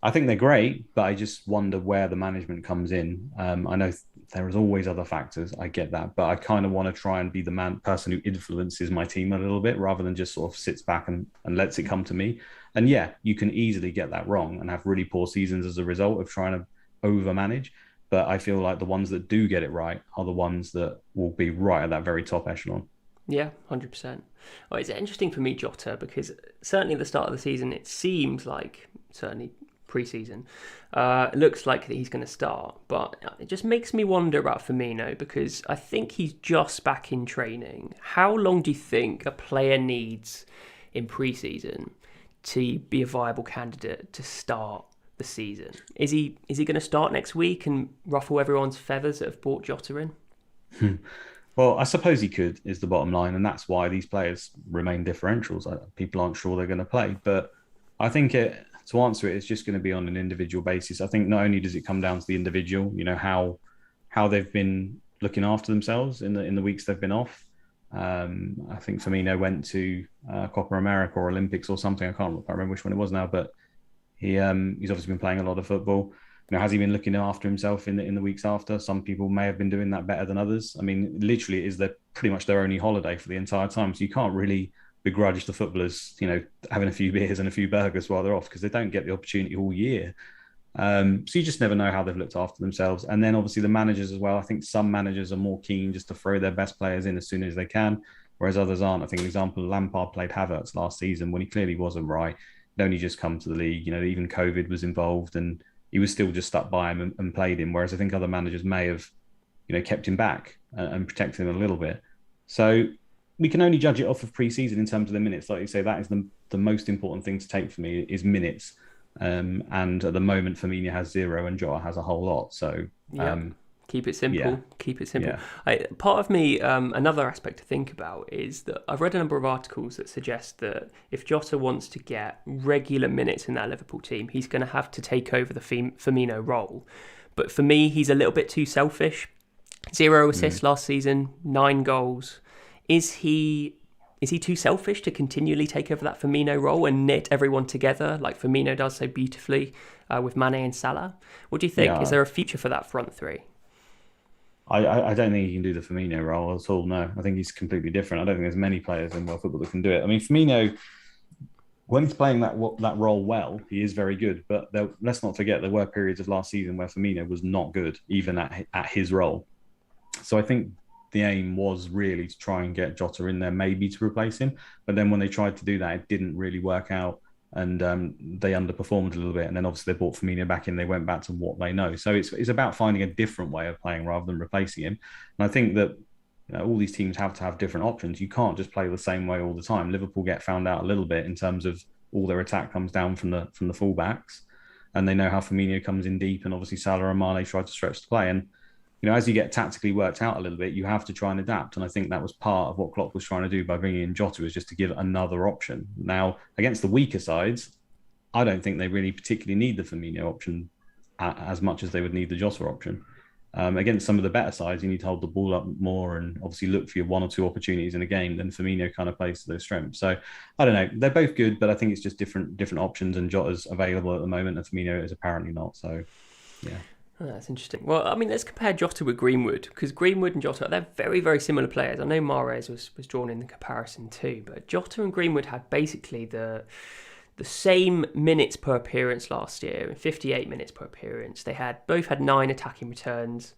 [SPEAKER 2] I think they're great, but I just wonder where the management comes in. I know there is always other factors. I get that, but I kind of want to try and be the person who influences my team a little bit rather than just sort of sits back and lets it come to me. And yeah, you can easily get that wrong and have really poor seasons as a result of trying to overmanage. But I feel like the ones that do get it right are the ones that will be right at that very top echelon.
[SPEAKER 1] Yeah, 100%. Well, it's interesting for me, Jota, because certainly at the start of the season, it seems like, certainly pre-season, it looks like he's going to start. But it just makes me wonder about Firmino because I think he's just back in training. How long do you think a player needs in pre-season to be a viable candidate to start the season? Is he going to start next week and ruffle everyone's feathers that have brought Jota in?
[SPEAKER 2] Well, I suppose he could, is the bottom line, and that's why these players remain differentials. People aren't sure they're going to play, but I think to answer it, it's just going to be on an individual basis. I think not only does it come down to the individual, how they've been looking after themselves in the weeks they've been off. I think Firmino went to Copa America or Olympics or something. I can't remember which one it was now, but he's obviously been playing a lot of football. Has he been looking after himself in the weeks after? Some people may have been doing that better than others. I mean, literally, it is pretty much their only holiday for the entire time. So you can't really begrudge the footballers, having a few beers and a few burgers while they're off because they don't get the opportunity all year. So you just never know how they've looked after themselves. And then obviously the managers as well. I think some managers are more keen just to throw their best players in as soon as they can, whereas others aren't. I think, for example, Lampard played Havertz last season when he clearly wasn't right. He'd only just come to the league. Even COVID was involved and he was still just stuck by him and played him. Whereas I think other managers may have, kept him back and protected him a little bit. So we can only judge it off of pre-season in terms of the minutes. Like you say, that is the most important thing to take for me is minutes. And at the moment, Firmino has 0 and Jota has a whole lot. So
[SPEAKER 1] keep it simple.
[SPEAKER 2] Yeah.
[SPEAKER 1] Keep it simple.
[SPEAKER 2] Yeah.
[SPEAKER 1] Part of me, another aspect to think about is that I've read a number of articles that suggest that if Jota wants to get regular minutes in that Liverpool team, he's going to have to take over the Firmino role. But for me, he's a little bit too selfish. 0 assists last season, 9 goals. Is he too selfish to continually take over that Firmino role and knit everyone together like Firmino does so beautifully with Mane and Salah? What do you think?
[SPEAKER 2] Yeah.
[SPEAKER 1] Is there a future for that front three?
[SPEAKER 2] I don't think he can do the Firmino role at all. No, I think he's completely different. I don't think there's many players in world football that can do it. I mean, Firmino, when he's playing that role well, he is very good. But let's not forget there were periods of last season where Firmino was not good, even at his role. So I think the aim was really to try and get Jota in there, maybe to replace him. But then when they tried to do that, it didn't really work out. And they underperformed a little bit. And then obviously they brought Firmino back in. They went back to what they know. So it's about finding a different way of playing rather than replacing him. And I think that all these teams have to have different options. You can't just play the same way all the time. Liverpool get found out a little bit in terms of all their attack comes down from the fullbacks. And they know how Firmino comes in deep. And obviously Salah and Mane try to stretch the play. And as you get tactically worked out a little bit, you have to try and adapt. And I think that was part of what Klopp was trying to do by bringing in Jota, was just to give another option. Now, against the weaker sides, I don't think they really particularly need the Firmino option as much as they would need the Jota option. Against some of the better sides, you need to hold the ball up more and obviously look for your one or two opportunities in a game. Then Firmino kind of plays to those strengths. So I don't know. They're both good, but I think it's just different options. And Jota's available at the moment, and Firmino is apparently not. So yeah.
[SPEAKER 1] Oh, that's interesting. Well, I mean, let's compare Jota with Greenwood, because Greenwood and Jota, they're very, very similar players. I know Mahrez was drawn in the comparison too, but Jota and Greenwood had basically the same minutes per appearance last year, 58 minutes per appearance. They both had 9 attacking returns,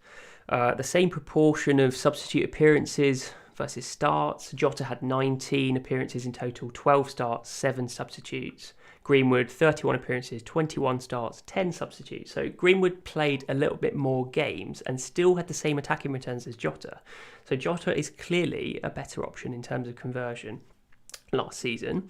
[SPEAKER 1] the same proportion of substitute appearances versus starts. Jota had 19 appearances in total, 12 starts, 7 substitutes. Greenwood, 31 appearances, 21 starts, 10 substitutes. So Greenwood played a little bit more games and still had the same attacking returns as Jota. So Jota is clearly a better option in terms of conversion last season.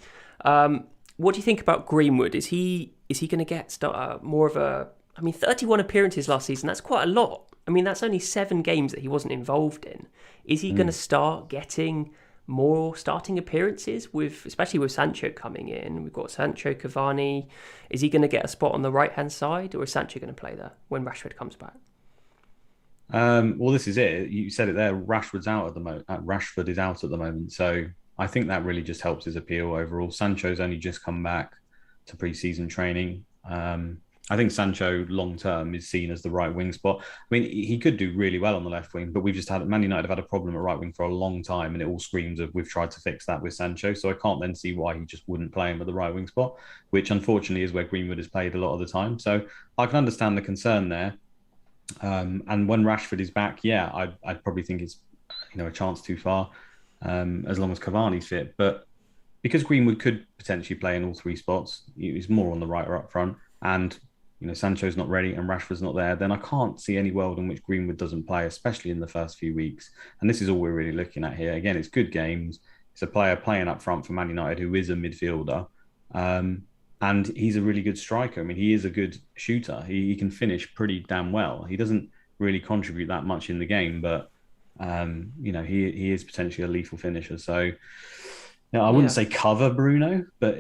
[SPEAKER 1] What do you think about Greenwood? Is he going to get more of a... I mean, 31 appearances last season, that's quite a lot. I mean, that's only 7 games that he wasn't involved in. Is he going to start getting more starting appearances, especially with Sancho coming in? We've got Sancho, Cavani. Is he going to get a spot on the right-hand side, or is Sancho going to play there when Rashford comes back?
[SPEAKER 2] Well, this is it. You said it there. Rashford's out at the moment. Rashford is out at the moment. So I think that really just helps his appeal overall. Sancho's only just come back to pre-season training. I think Sancho long term is seen as the right wing spot. I mean, he could do really well on the left wing, but we've just had Man United have had a problem at right wing for a long time, and it all screams of we've tried to fix that with Sancho. So I can't then see why he just wouldn't play him at the right wing spot, which unfortunately is where Greenwood has played a lot of the time. So I can understand the concern there. And when Rashford is back, yeah, I'd probably think it's a chance too far, as long as Cavani's fit. But because Greenwood could potentially play in all 3 spots, he's more on the right or up front, and Sancho's not ready and Rashford's not there, then I can't see any world in which Greenwood doesn't play, especially in the first few weeks. And this is all we're really looking at here. Again, it's good games. It's a player playing up front for Man United who is a midfielder. And he's a really good striker. I mean, he is a good shooter. He can finish pretty damn well. He doesn't really contribute that much in the game, but he is potentially a lethal finisher. So I wouldn't say cover Bruno, but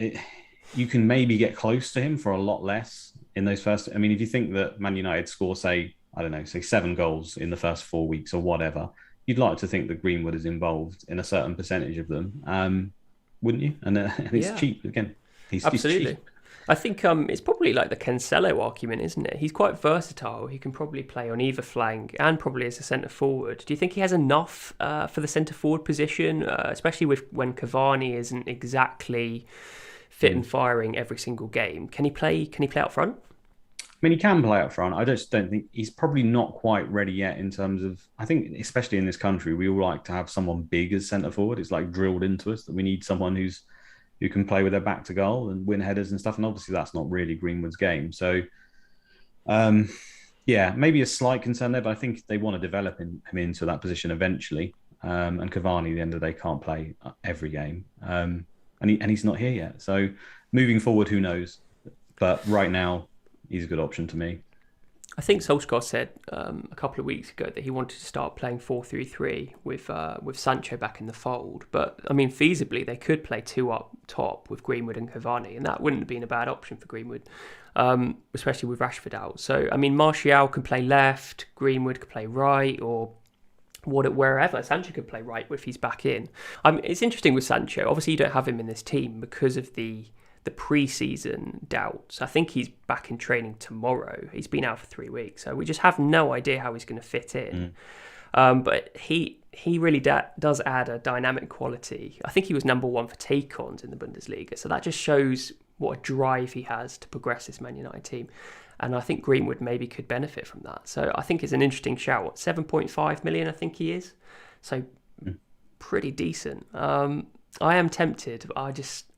[SPEAKER 2] you can maybe get close to him for a lot less in those first. I mean, if you think that Man United score, say 7 goals in the first 4 weeks or whatever, you'd like to think that Greenwood is involved in a certain percentage of them, wouldn't you? And it's cheap again. He's
[SPEAKER 1] Absolutely.
[SPEAKER 2] cheap.
[SPEAKER 1] I think it's probably like the Cancelo argument, isn't it? He's quite versatile. He can probably play on either flank and probably as a centre forward. Do you think he has enough for the centre forward position, especially when Cavani isn't exactly fit and firing every single game? Can he play out front?
[SPEAKER 2] I mean, he can play up front. I just don't think he's probably not quite ready yet in terms of, I think, especially in this country, we all like to have someone big as centre forward. It's like drilled into us that we need someone who can play with their back to goal and win headers and stuff. And obviously that's not really Greenwood's game. So, maybe a slight concern there, but I think they want to develop him into that position eventually. And Cavani, at the end of the day, can't play every game. And he's not here yet. So moving forward, who knows? But right now, he's a good option to me.
[SPEAKER 1] I think Solskjaer said a couple of weeks ago that he wanted to start playing 4-3-3 with Sancho back in the fold. But, I mean, feasibly, they could play 2 up top with Greenwood and Cavani, and that wouldn't have been a bad option for Greenwood, especially with Rashford out. So, I mean, Martial can play left, Greenwood could play right, or wherever. Sancho could play right if he's back in. It's interesting with Sancho. Obviously, you don't have him in this team because of the pre-season doubts. I think he's back in training tomorrow. He's been out for 3 weeks, so we just have no idea how he's going to fit in. But he really does add a dynamic quality. I think he was number 1 for take-ons in the Bundesliga, so that just shows what a drive he has to progress this Man United team. And I think Greenwood maybe could benefit from that. So I think it's an interesting shout. 7.5 million, I think he is. So pretty decent. I am tempted, but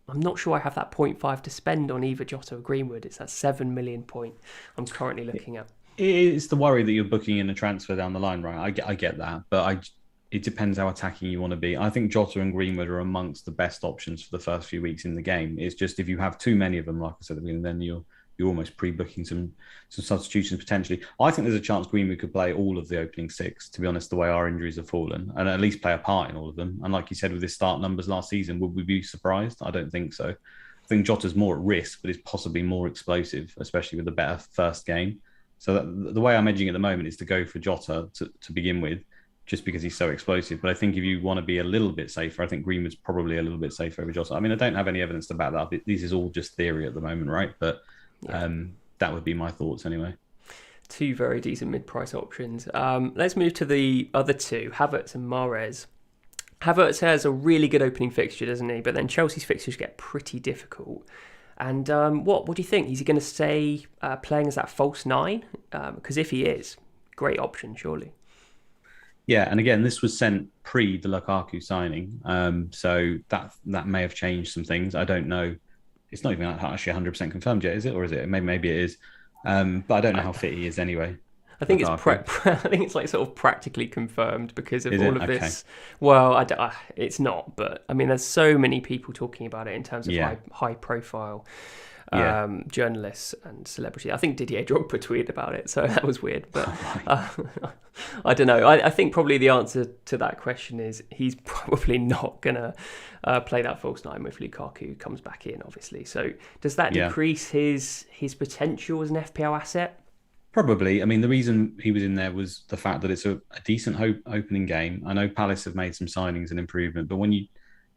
[SPEAKER 1] I'm not sure I have that 0.5 to spend on either Jota or Greenwood. It's that 7 million point I'm currently looking at.
[SPEAKER 2] It's the worry that you're booking in a transfer down the line, right? I get that, but it depends how attacking you want to be. I think Jota and Greenwood are amongst the best options for the first few weeks in the game. It's just if you have too many of them, like I said, then you're you're almost pre-booking some substitutions potentially. I think there's a chance Greenwood could play all of the opening six, to be honest, the way our injuries have fallen, and at least play a part in all of them. And like you said, with his start numbers last season, would we be surprised? I don't think so. I think Jota's more at risk, but is possibly more explosive, especially with a better first game. So the way I'm edging at the moment is to go for Jota to begin with, just because he's so explosive. But I think if you want to be a little bit safer, I think Greenwood's probably a little bit safer over Jota. I mean, I don't have any evidence to back that up. This is all just theory at the moment, right? But that would be my thoughts anyway.
[SPEAKER 1] Two very decent mid-price options. Let's move to the other two, Havertz and Mahrez. Havertz has a really good opening fixture, doesn't he? But then Chelsea's fixtures get pretty difficult. And what do you think? Is he going to stay playing as that false nine? Because if he is, great option, surely.
[SPEAKER 2] Yeah, and again, this was sent pre the Lukaku signing, so that may have changed some things. I don't know. It's not even actually 100% confirmed yet, is it? Or is it? Maybe it is. But I don't know how fit he is anyway.
[SPEAKER 1] I think I think it's like sort of practically confirmed because of all of this.
[SPEAKER 2] Okay.
[SPEAKER 1] Well, it's not, but I mean, there's so many people talking about it in terms of high profile journalists and celebrities. I think Didier Drogba tweeted about it, so that was weird. But I don't know. I think probably the answer to that question is he's probably not gonna play that false nine if Lukaku comes back in, obviously. So does that decrease his potential as an FPL asset?
[SPEAKER 2] Probably. I mean, the reason he was in there was the fact that it's a decent opening game. I know Palace have made some signings and improvement, but when you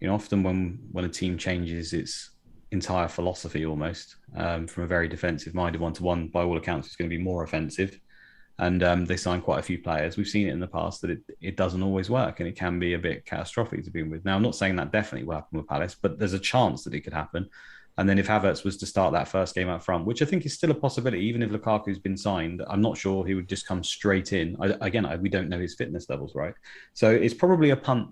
[SPEAKER 2] often when a team changes its entire philosophy almost from a very defensive-minded one-to-one, by all accounts, it's going to be more offensive. And they sign quite a few players. We've seen it in the past that it doesn't always work, and it can be a bit catastrophic to begin with. Now, I'm not saying that definitely will happen with Palace, but there's a chance that it could happen. And then if Havertz was to start that first game up front, which I think is still a possibility, even if Lukaku's been signed, I'm not sure he would just come straight in. We don't know his fitness levels, right? So it's probably a punt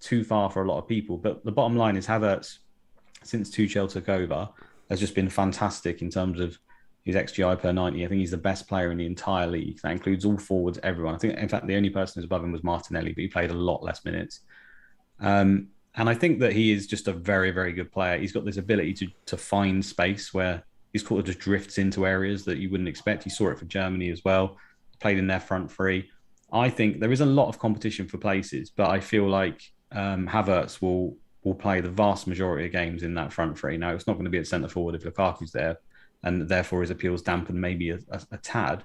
[SPEAKER 2] too far for a lot of people. But the bottom line is Havertz, since Tuchel took over, has just been fantastic in terms of his XGI per 90. I think he's the best player in the entire league. That includes all forwards, everyone. I think, in fact, the only person who's above him was Martinelli, but he played a lot less minutes. And I think that he is just a very, very good player. He's got this ability to find space where he's kind of just drifts into areas that you wouldn't expect. He saw it for Germany as well. Played in their front three. I think there is a lot of competition for places, but I feel like Havertz will play the vast majority of games in that front three. Now, it's not going to be at centre forward if Lukaku's there, and therefore his appeal's dampened maybe a tad.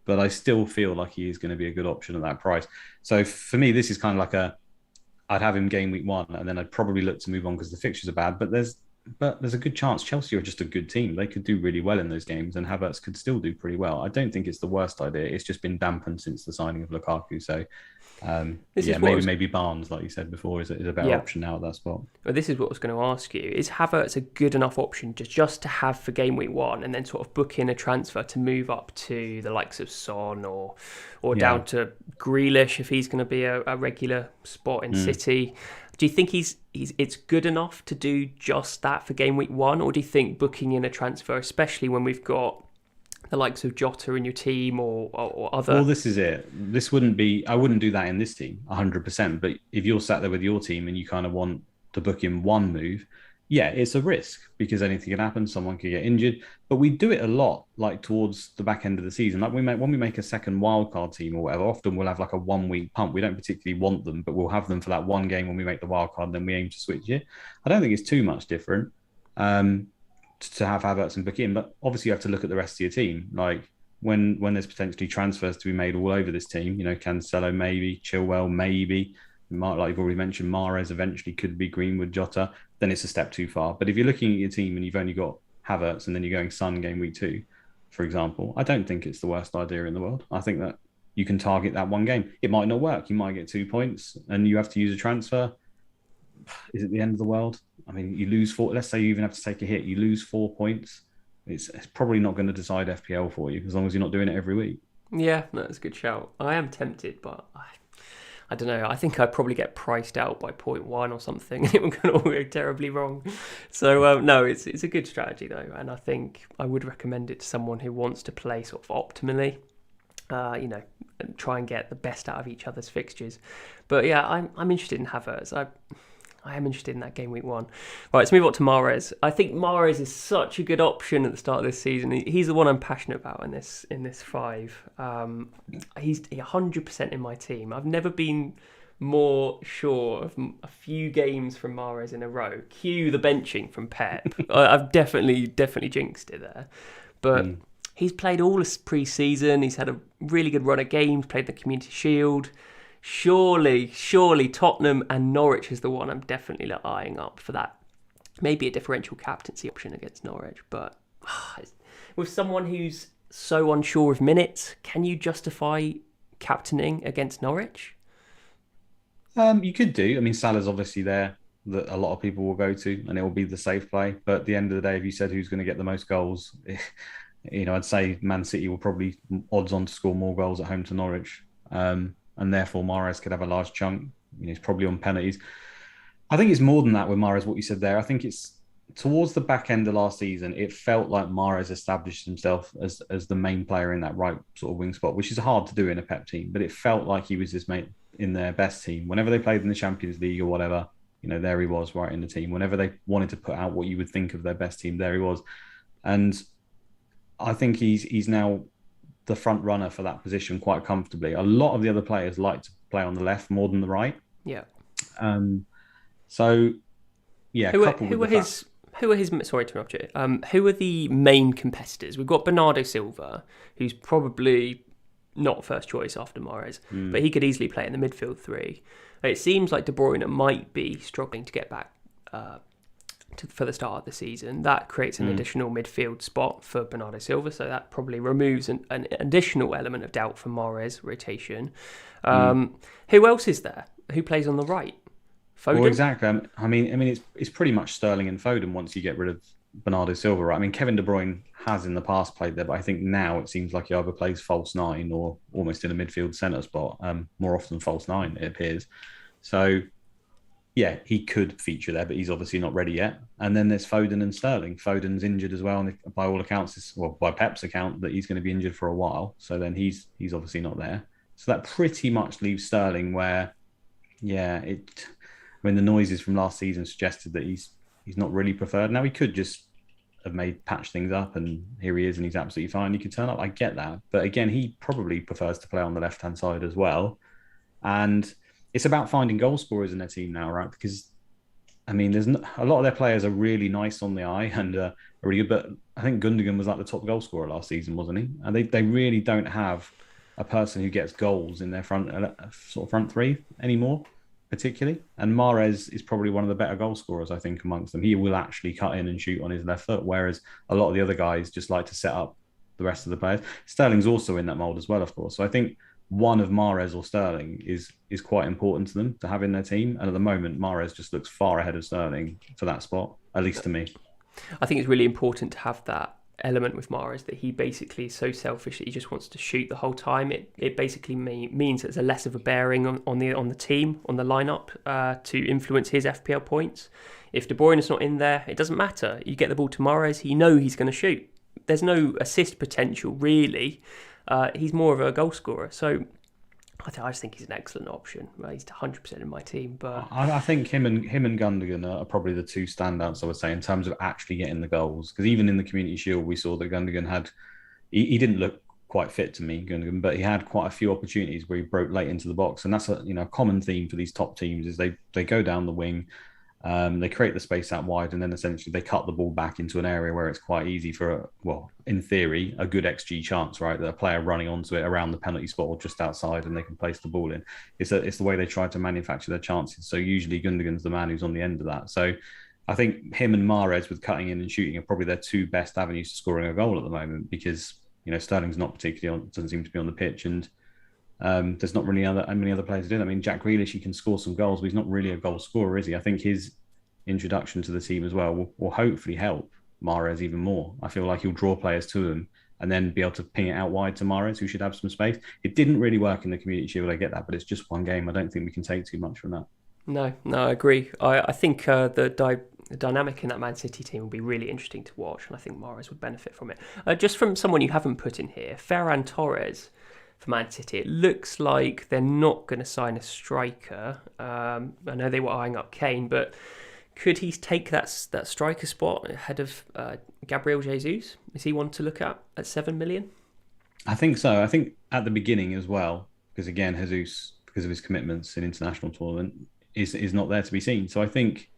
[SPEAKER 2] But I still feel like he is going to be a good option at that price. So for me, this is kind of like I'd have him game week 1, and then I'd probably look to move on because the fixtures are bad. But there's a good chance Chelsea are just a good team. They could do really well in those games, and Havertz could still do pretty well. I don't think it's the worst idea. It's just been dampened since the signing of Lukaku. So maybe Barnes, like you said before, is a better option now at that spot.
[SPEAKER 1] Well, this is what I was going to ask you. Is Havertz a good enough option just to have for game week 1 and then sort of book in a transfer to move up to the likes of Son or down to Grealish if he's going to be a regular spot in City? Do you think it's good enough to do just that for game week 1, or do you think booking in a transfer, especially when we've got the likes of Jota in your team or other?
[SPEAKER 2] Well, this is it. I wouldn't do that in this team 100%. But if you're sat there with your team and you kind of want to book in one move, yeah, it's a risk because anything can happen. Someone could get injured. But we do it a lot, like towards the back end of the season. Like when we make a second wildcard team or whatever, often we'll have like a 1 week pump. We don't particularly want them, but we'll have them for that one game when we make the wildcard. Then we aim to switch it. I don't think it's too much different. To have Havertz and book in, but obviously you have to look at the rest of your team. Like when there's potentially transfers to be made all over this team, Cancelo maybe, Chilwell maybe, like you've already mentioned, Mahrez eventually could be Greenwood, Jota, then it's a step too far. But if you're looking at your team and you've only got Havertz and then you're going Son game week 2, for example, I don't think it's the worst idea in the world. I think that you can target that one game. It might not work. You might get 2 points and you have to use a transfer. Is it the end of the world? I mean, you lose 4. Let's say you even have to take a hit. You lose 4 points. It's probably not going to decide FPL for you as long as you're not doing it every week.
[SPEAKER 1] Yeah, that's a good shout. I am tempted, but I don't know. I think I'd probably get priced out by 0.1 or something. It would all go terribly wrong. So no, it's a good strategy though, and I think I would recommend it to someone who wants to play sort of optimally. And try and get the best out of each other's fixtures. But yeah, I'm interested in Havertz. I am interested in that game week 1. Right, let's move on to Mahrez. I think Mahrez is such a good option at the start of this season. He's the one I'm passionate about in this 5. He's 100% in my team. I've never been more sure of a few games from Mahrez in a row. Cue the benching from Pep. I've definitely jinxed it there. But he's played all this pre-season. He's had a really good run of games, played the Community Shield. Surely Tottenham and Norwich is the one I'm definitely eyeing up for that. Maybe a differential captaincy option against Norwich. But with someone who's so unsure of minutes, can you justify captaining against Norwich?
[SPEAKER 2] You could do. I mean, Salah's obviously there that a lot of people will go to, and it will be the safe play. But at the end of the day, if you said who's going to get the most goals, I'd say Man City will probably odds on to score more goals at home to Norwich, and therefore Mahrez could have a large chunk. He's probably on penalties. I think it's more than that with Mahrez. What you said there, I think it's towards the back end of last season. It felt like Mahrez established himself as the main player in that right sort of wing spot, which is hard to do in a Pep team. But it felt like he was his mate in their best team. Whenever they played in the Champions League or whatever, there he was right in the team. Whenever they wanted to put out what you would think of their best team, there he was. And I think he's now the front runner for that position quite comfortably. A lot of the other players like to play on the left more than the right.
[SPEAKER 1] Yeah.
[SPEAKER 2] So, yeah.
[SPEAKER 1] Who are his? Sorry to interrupt you. Who are the main competitors? We've got Bernardo Silva, who's probably not first choice after Mahrez, but he could easily play in the midfield 3. It seems like De Bruyne might be struggling to get back for the start of the season. That creates an additional midfield spot for Bernardo Silva, so that probably removes an additional element of doubt for Mahrez rotation. Who else is there? Who plays on the right? Foden?
[SPEAKER 2] Well, exactly. I mean, it's pretty much Sterling and Foden once you get rid of Bernardo Silva, right? I mean, Kevin De Bruyne has in the past played there, but I think now it seems like he either plays false 9 or almost in a midfield centre spot. More often false 9, it appears. So, yeah, he could feature there, but he's obviously not ready yet. And then there's Foden and Sterling. Foden's injured as well, and by all accounts, by Pep's account, that he's going to be injured for a while. So then he's obviously not there. So that pretty much leaves Sterling where, the noises from last season suggested that he's not really preferred. Now he could just have patched things up, and here he is, and he's absolutely fine. He could turn up. I get that, but again, he probably prefers to play on the left-hand side as well. And it's about finding goal scorers in their team now, right? Because I mean, there's a lot of their players are really nice on the eye and are really good, but I think Gundogan was like the top goal scorer last season, wasn't he? And they really don't have a person who gets goals in their front 3 anymore, particularly. And Mahrez is probably one of the better goal scorers, I think, amongst them. He will actually cut in and shoot on his left foot, whereas a lot of the other guys just like to set up the rest of the players. Sterling's also in that mould as well, of course. So I think one of Mahrez or Sterling is quite important to them to have in their team. And at the moment, Mahrez just looks far ahead of Sterling for that spot, at least to me.
[SPEAKER 1] I think it's really important to have that element with Mahrez, that he basically is so selfish that he just wants to shoot the whole time. It basically means there's a less of a bearing on the team, on the lineup, to influence his FPL points. If De Bruyne is not in there, it doesn't matter. You get the ball to Mahrez, he's going to shoot. There's no assist potential really. He's more of a goal scorer, so I just think he's an excellent option. He's 100% in my team, but
[SPEAKER 2] I think him and Gundogan are probably the two standouts, I would say, in terms of actually getting the goals. Because even in the Community Shield, we saw that Gundogan had he didn't look quite fit to me, Gundogan, but he had quite a few opportunities where he broke late into the box, and that's a common theme for these top teams is they go down the wing. They create the space out wide, and then essentially they cut the ball back into an area where it's quite easy for, in theory, a good XG chance, right? That a player running onto it around the penalty spot or just outside, and they can place the ball in. It's the way they try to manufacture their chances. So usually Gundogan's the man who's on the end of that. So I think him and Mahrez with cutting in and shooting are probably their two best avenues to scoring a goal at the moment, because Sterling's not particularly doesn't seem to be on the pitch, and there's not really many other players doing that. I mean, Jack Grealish, he can score some goals, but he's not really a goal scorer, is he? I think his introduction to the team as well will hopefully help Mahrez even more. I feel like he'll draw players to him and then be able to ping it out wide to Mahrez, who should have some space. It didn't really work in the Community Shield, I get that, but it's just one game. I don't think we can take too much from that.
[SPEAKER 1] No, I agree. I think the dynamic in that Man City team will be really interesting to watch, and I think Mahrez would benefit from it. Just from someone you haven't put in here, Ferran Torres. for Man City. It looks like they're not going to sign a striker. I know they were eyeing up Kane, but could he take that striker spot ahead of Gabriel Jesus? Is he one to look at 7 million?
[SPEAKER 2] I think so. I think at the beginning as well, because again, Jesus, because of his commitments in international tournament, is not there to be seen. So I think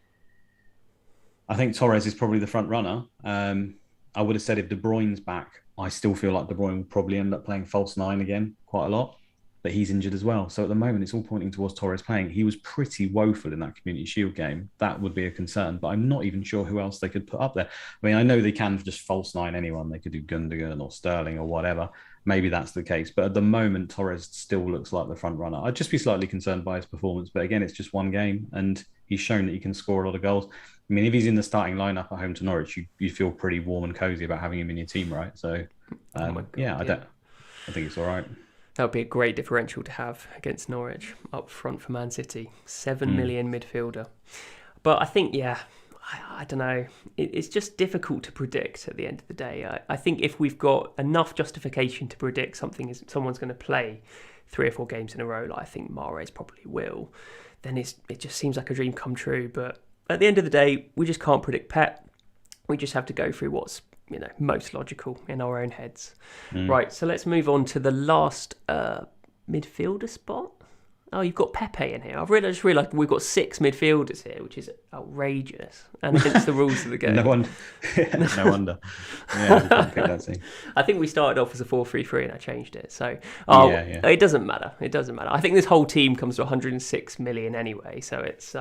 [SPEAKER 2] Torres is probably the front runner. I would have said if De Bruyne's back, I still feel like De Bruyne will probably end up playing false nine again quite a lot, but he's injured as well. So at the moment, it's all pointing towards Torres playing. He was pretty woeful in that Community Shield game. That would be a concern, but I'm not even sure who else they could put up there. I mean, I know they can just false nine anyone. They could do Gundogan or Sterling or whatever. Maybe that's the case. But at the moment, Torres still looks like the front runner. I'd just be slightly concerned by his performance. But again, it's just one game, and he's shown that he can score a lot of goals. I mean, if he's in the starting lineup at home to Norwich, you feel pretty warm and cozy about having him in your team, right? So, I think it's all right.
[SPEAKER 1] That would be a great differential to have against Norwich up front for Man City. 7 million midfielder. But I think, I don't know. It's just difficult to predict at the end of the day. I think if we've got enough justification to predict someone's going to play 3 or 4 games in a row, like I think Mahrez probably will, then it just seems like a dream come true. But at the end of the day, we just can't predict Pep. We just have to go through what's most logical in our own heads. Right, so let's move on to the last midfielder spot. Oh, you've got Pepe in here. I just realised we've got 6 midfielders here, which is outrageous and against the rules of the game.
[SPEAKER 2] No wonder. Yeah, we can't pick that team.
[SPEAKER 1] I think we started off as a 4-3-3 and I changed it. So, It doesn't matter. It doesn't matter. I think this whole team comes to 106 million anyway. So it's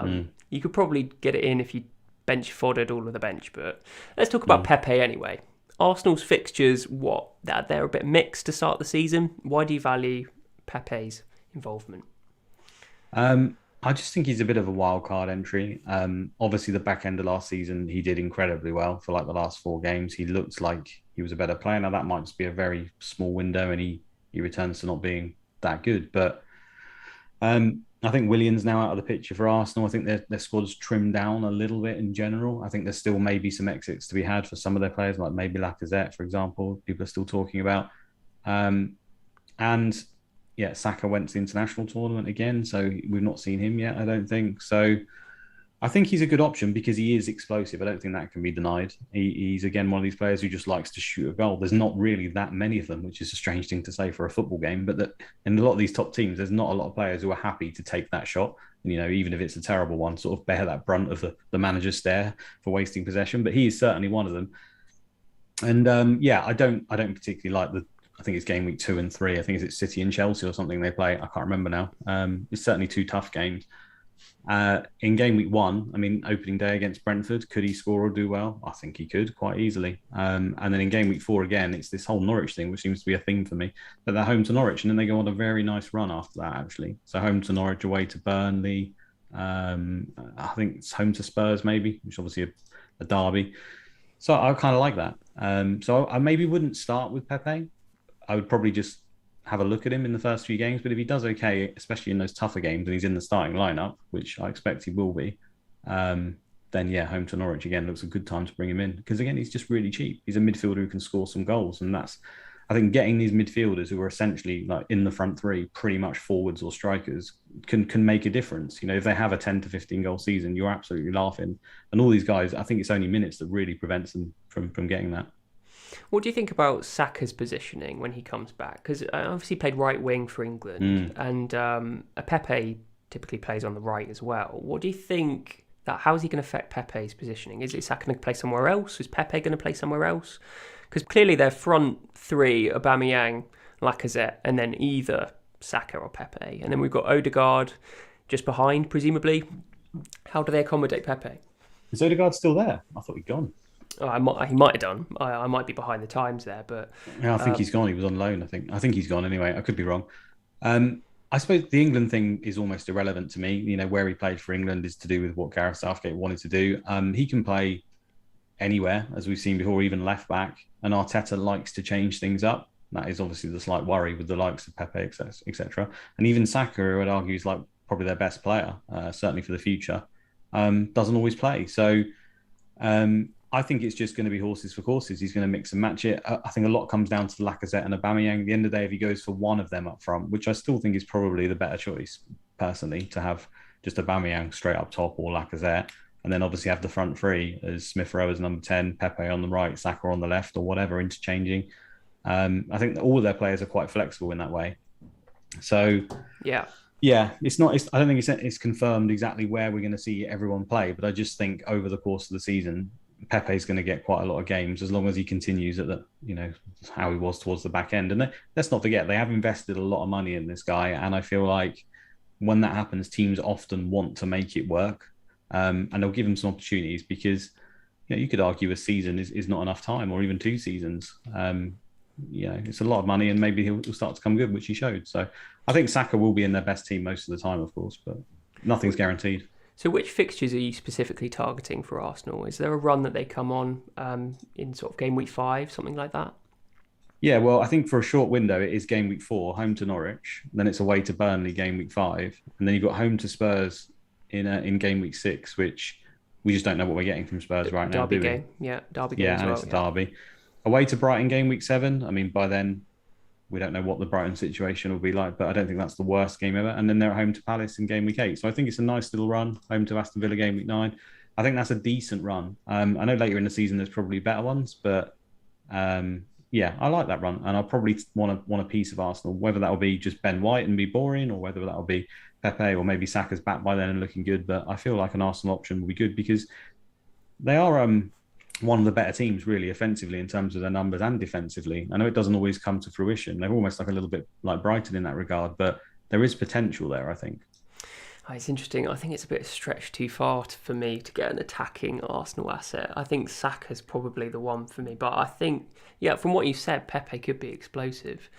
[SPEAKER 1] you could probably get it in if you bench foddered all of the bench. But let's talk about Pepe anyway. Arsenal's fixtures, they're a bit mixed to start the season. Why do you value Pepe's involvement?
[SPEAKER 2] I just think he's a bit of a wild card entry. Obviously, the back end of last season, he did incredibly well for like the last 4 games. He looked like he was a better player. Now, that might just be a very small window and he returns to not being that good. But I think Willian's now out of the picture for Arsenal. I think their squad's trimmed down a little bit in general. I think there's still maybe some exits to be had for some of their players, like maybe Lacazette, for example, people are still talking about. Saka went to the international tournament again, so we've not seen him yet, I don't think. So I think he's a good option because he is explosive. I don't think that can be denied. He's, again, one of these players who just likes to shoot a goal. There's not really that many of them, which is a strange thing to say for a football game, but that in a lot of these top teams, there's not a lot of players who are happy to take that shot. And, even if it's a terrible one, sort of bear that brunt of the manager's stare for wasting possession. But he is certainly one of them. And I don't particularly like I think it's game week 2 and 3. I think it's City and Chelsea or something they play. I can't remember now. It's certainly 2 tough games. In game week 1, I mean, opening day against Brentford, could he score or do well? I think he could quite easily. And then in game week 4 again, it's this whole Norwich thing, which seems to be a theme for me. But they're home to Norwich, and then they go on a very nice run after that, actually. So home to Norwich, away to Burnley. I think it's home to Spurs, maybe, which is obviously a derby. So I kind of like that. So I maybe wouldn't start with Pepe. I would probably just have a look at him in the first few games. But if he does okay, especially in those tougher games, and he's in the starting lineup, which I expect he will be, then home to Norwich again looks a good time to bring him in. Because again, he's just really cheap. He's a midfielder who can score some goals. And that's, I think, getting these midfielders who are essentially like in the front 3, pretty much forwards or strikers, can make a difference. If they have a 10 to 15 goal season, you're absolutely laughing. And all these guys, I think it's only minutes that really prevents them from getting that.
[SPEAKER 1] What do you think about Saka's positioning when he comes back? Because obviously he played right wing for England, and Pepe typically plays on the right as well. What do you think? How is he going to affect Pepe's positioning? Is Saka going to play somewhere else? Is Pepe going to play somewhere else? Because clearly their front 3, Aubameyang, Lacazette, and then either Saka or Pepe. And then we've got Odegaard just behind, presumably. How do they accommodate Pepe?
[SPEAKER 2] Is Odegaard still there? I thought he'd gone.
[SPEAKER 1] He might have done. I might be behind the times there, but
[SPEAKER 2] yeah, I think he's gone. He was on loan. I think he's gone anyway. I could be wrong. I suppose the England thing is almost irrelevant to me. Where he played for England is to do with what Gareth Southgate wanted to do. He can play anywhere, as we've seen before, even left back. And Arteta likes to change things up. That is obviously the slight worry with the likes of Pepe, etc. And even Saka, who I'd argue is like probably their best player, certainly for the future, doesn't always play. So. I think it's just going to be horses for courses. He's going to mix and match it. I think a lot comes down to Lacazette and Aubameyang. At the end of the day, if he goes for one of them up front, which I still think is probably the better choice, personally, to have just Aubameyang straight up top or Lacazette, and then obviously have the front three as Smith Rowe as number 10, Pepe on the right, Saka on the left, or whatever, interchanging. I think all of their players are quite flexible in that way. So, yeah, it's not. I don't think it's confirmed exactly where we're going to see everyone play, but I just think over the course of the season, Pepe's going to get quite a lot of games as long as he continues at how he was towards the back end. And let's not forget, they have invested a lot of money in this guy, and I feel like when that happens, teams often want to make it work, and they'll give him some opportunities because you could argue a season is not enough time, or even 2 seasons. It's a lot of money, and maybe he'll start to come good, which he showed. So I think Saka will be in their best team most of the time, of course, but nothing's guaranteed.
[SPEAKER 1] So which fixtures are you specifically targeting for Arsenal? Is there a run that they come on in sort of game week 5, something like that?
[SPEAKER 2] Yeah, well, I think for a short window, it is game week 4, home to Norwich. Then it's away to Burnley, game week 5. And then you've got home to Spurs in game week 6, which we just don't know what we're getting from Spurs right now, do we?
[SPEAKER 1] Derby game. Yeah, Derby game
[SPEAKER 2] Yeah,
[SPEAKER 1] as
[SPEAKER 2] and
[SPEAKER 1] well.
[SPEAKER 2] it's a derby. Away to Brighton, game week 7. I mean, by then, we don't know what the Brighton situation will be like, but I don't think that's the worst game ever. And then they're at home to Palace in game week 8. So I think it's a nice little run. Home to Aston Villa game week 9. I think that's a decent run. I know later in the season there's probably better ones, but yeah, I like that run. And I'll probably want a piece of Arsenal, whether that will be just Ben White and be boring, or whether that will be Pepe, or maybe Saka's back by then and looking good. But I feel like an Arsenal option will be good because they are one of the better teams, really, offensively in terms of their numbers and defensively. I know it doesn't always come to fruition. They're almost like a little bit like Brighton in that regard, but there is potential there, I think.
[SPEAKER 1] It's interesting. I think it's a bit stretched too far for me to get an attacking Arsenal asset. I think Saka's probably the one for me. But I think, from what you said, Pepe could be explosive.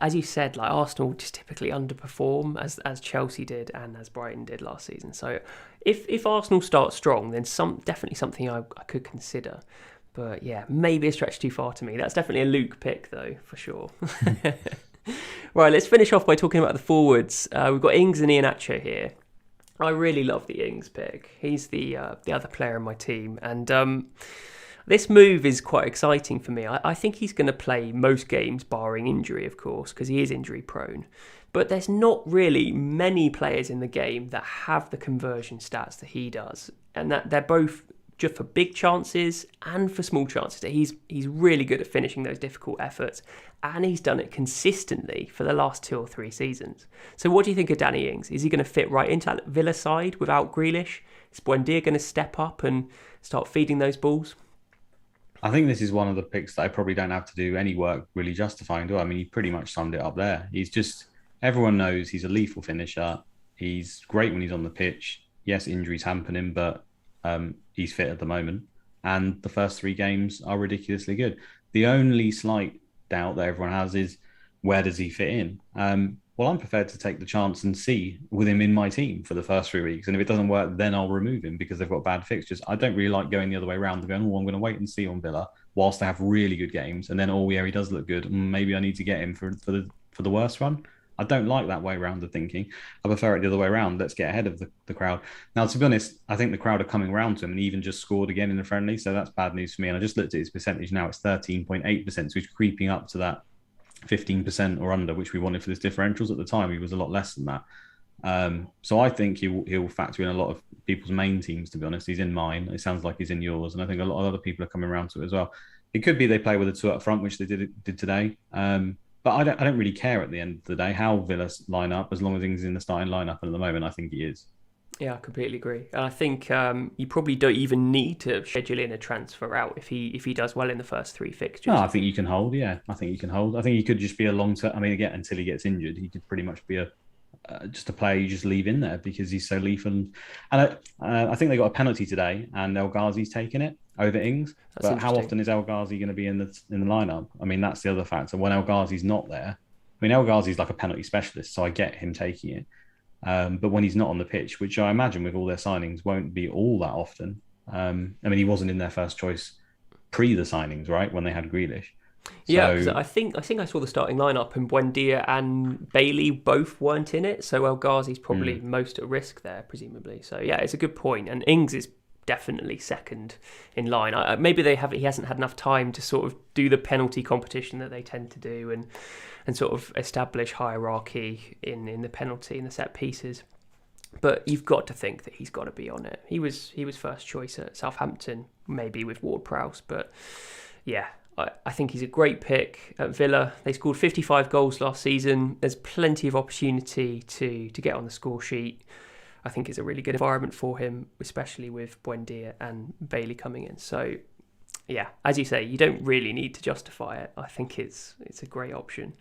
[SPEAKER 1] As you said, like Arsenal just typically underperform as Chelsea did and as Brighton did last season. So if Arsenal start strong, then definitely something I could consider. But yeah, maybe a stretch too far to me. That's definitely a Luke pick though, for sure. Right, let's finish off by talking about the forwards. We've got Ings and Iheanacho here. I really love the Ings pick. He's the other player in my team, and this move is quite exciting for me. I think he's going to play most games, barring injury, of course, because he is injury prone. But there's not really many players in the game that have the conversion stats that he does, and that they're both just for big chances and for small chances. He's really good at finishing those difficult efforts, and he's done it consistently for the last 2 or 3 seasons. So what do you think of Danny Ings? Is he going to fit right into that Villa side without Grealish? Is Buendia going to step up and start feeding those balls?
[SPEAKER 2] I think this is one of the picks that I probably don't have to do any work really justifying, do I? I mean, he pretty much summed it up there. Everyone knows he's a lethal finisher. He's great when he's on the pitch. Yes, injuries hamper him, but he's fit at the moment. And the first 3 games are ridiculously good. The only slight doubt that everyone has is, where does he fit in? Well, I'm prepared to take the chance and see with him in my team for the first 3 weeks. And if it doesn't work, then I'll remove him because they've got bad fixtures. I don't really like going the other way around and going, I'm going to wait and see on Villa whilst they have really good games. And then, he does look good. Maybe I need to get him for the worst run. I don't like that way around the thinking. I prefer it the other way around. Let's get ahead of the crowd. Now, to be honest, I think the crowd are coming around to him, and he even just scored again in the friendly. So that's bad news for me. And I just looked at his percentage now. It's 13.8%. So he's creeping up to that 15% or under, which we wanted for this differentials. At the time, he was a lot less than that. So I think he'll factor in a lot of people's main teams, to be honest. He's in mine. It sounds like he's in yours. And I think a lot of other people are coming around to it as well. It could be they play with a 2 up front, which they did today. But I don't really care at the end of the day how Villa line up, as long as Ings is in the starting lineup. And at the moment, I think he is.
[SPEAKER 1] Yeah, I completely agree. And I think you probably don't even need to schedule in a transfer out if he does well in the first 3 fixtures.
[SPEAKER 2] No, I think you can hold. Yeah, I think you can hold. I think he could just be a long term. I mean, again, until he gets injured, he could pretty much be just a player you just leave in there because he's so lethal. And I think they got a penalty today, and El Ghazi's taken it over Ings. But how often is El Ghazi going to be in the lineup? I mean, that's the other factor. When El Ghazi's not there, I mean, El Ghazi's like a penalty specialist, so I get him taking it. But when he's not on the pitch, which I imagine with all their signings won't be all that often. I mean, he wasn't in their first choice pre the signings, right? When they had Grealish.
[SPEAKER 1] Yeah, because I think I saw the starting lineup, and Buendia and Bailey both weren't in it. So El Ghazi's probably most at risk there, presumably. So yeah, it's a good point. And Ings is definitely second in line. Maybe he hasn't had enough time to sort of do the penalty competition that they tend to do, and sort of establish hierarchy in the penalty and the set pieces. But you've got to think that he's got to be on it. He was first choice at Southampton, maybe with Ward-Prowse, but yeah, I think he's a great pick at Villa. They scored 55 goals last season. There's plenty of opportunity to get on the score sheet. I think it's a really good environment for him, especially with Buendia and Bailey coming in. So, yeah, as you say, you don't really need to justify it. I think it's a great option.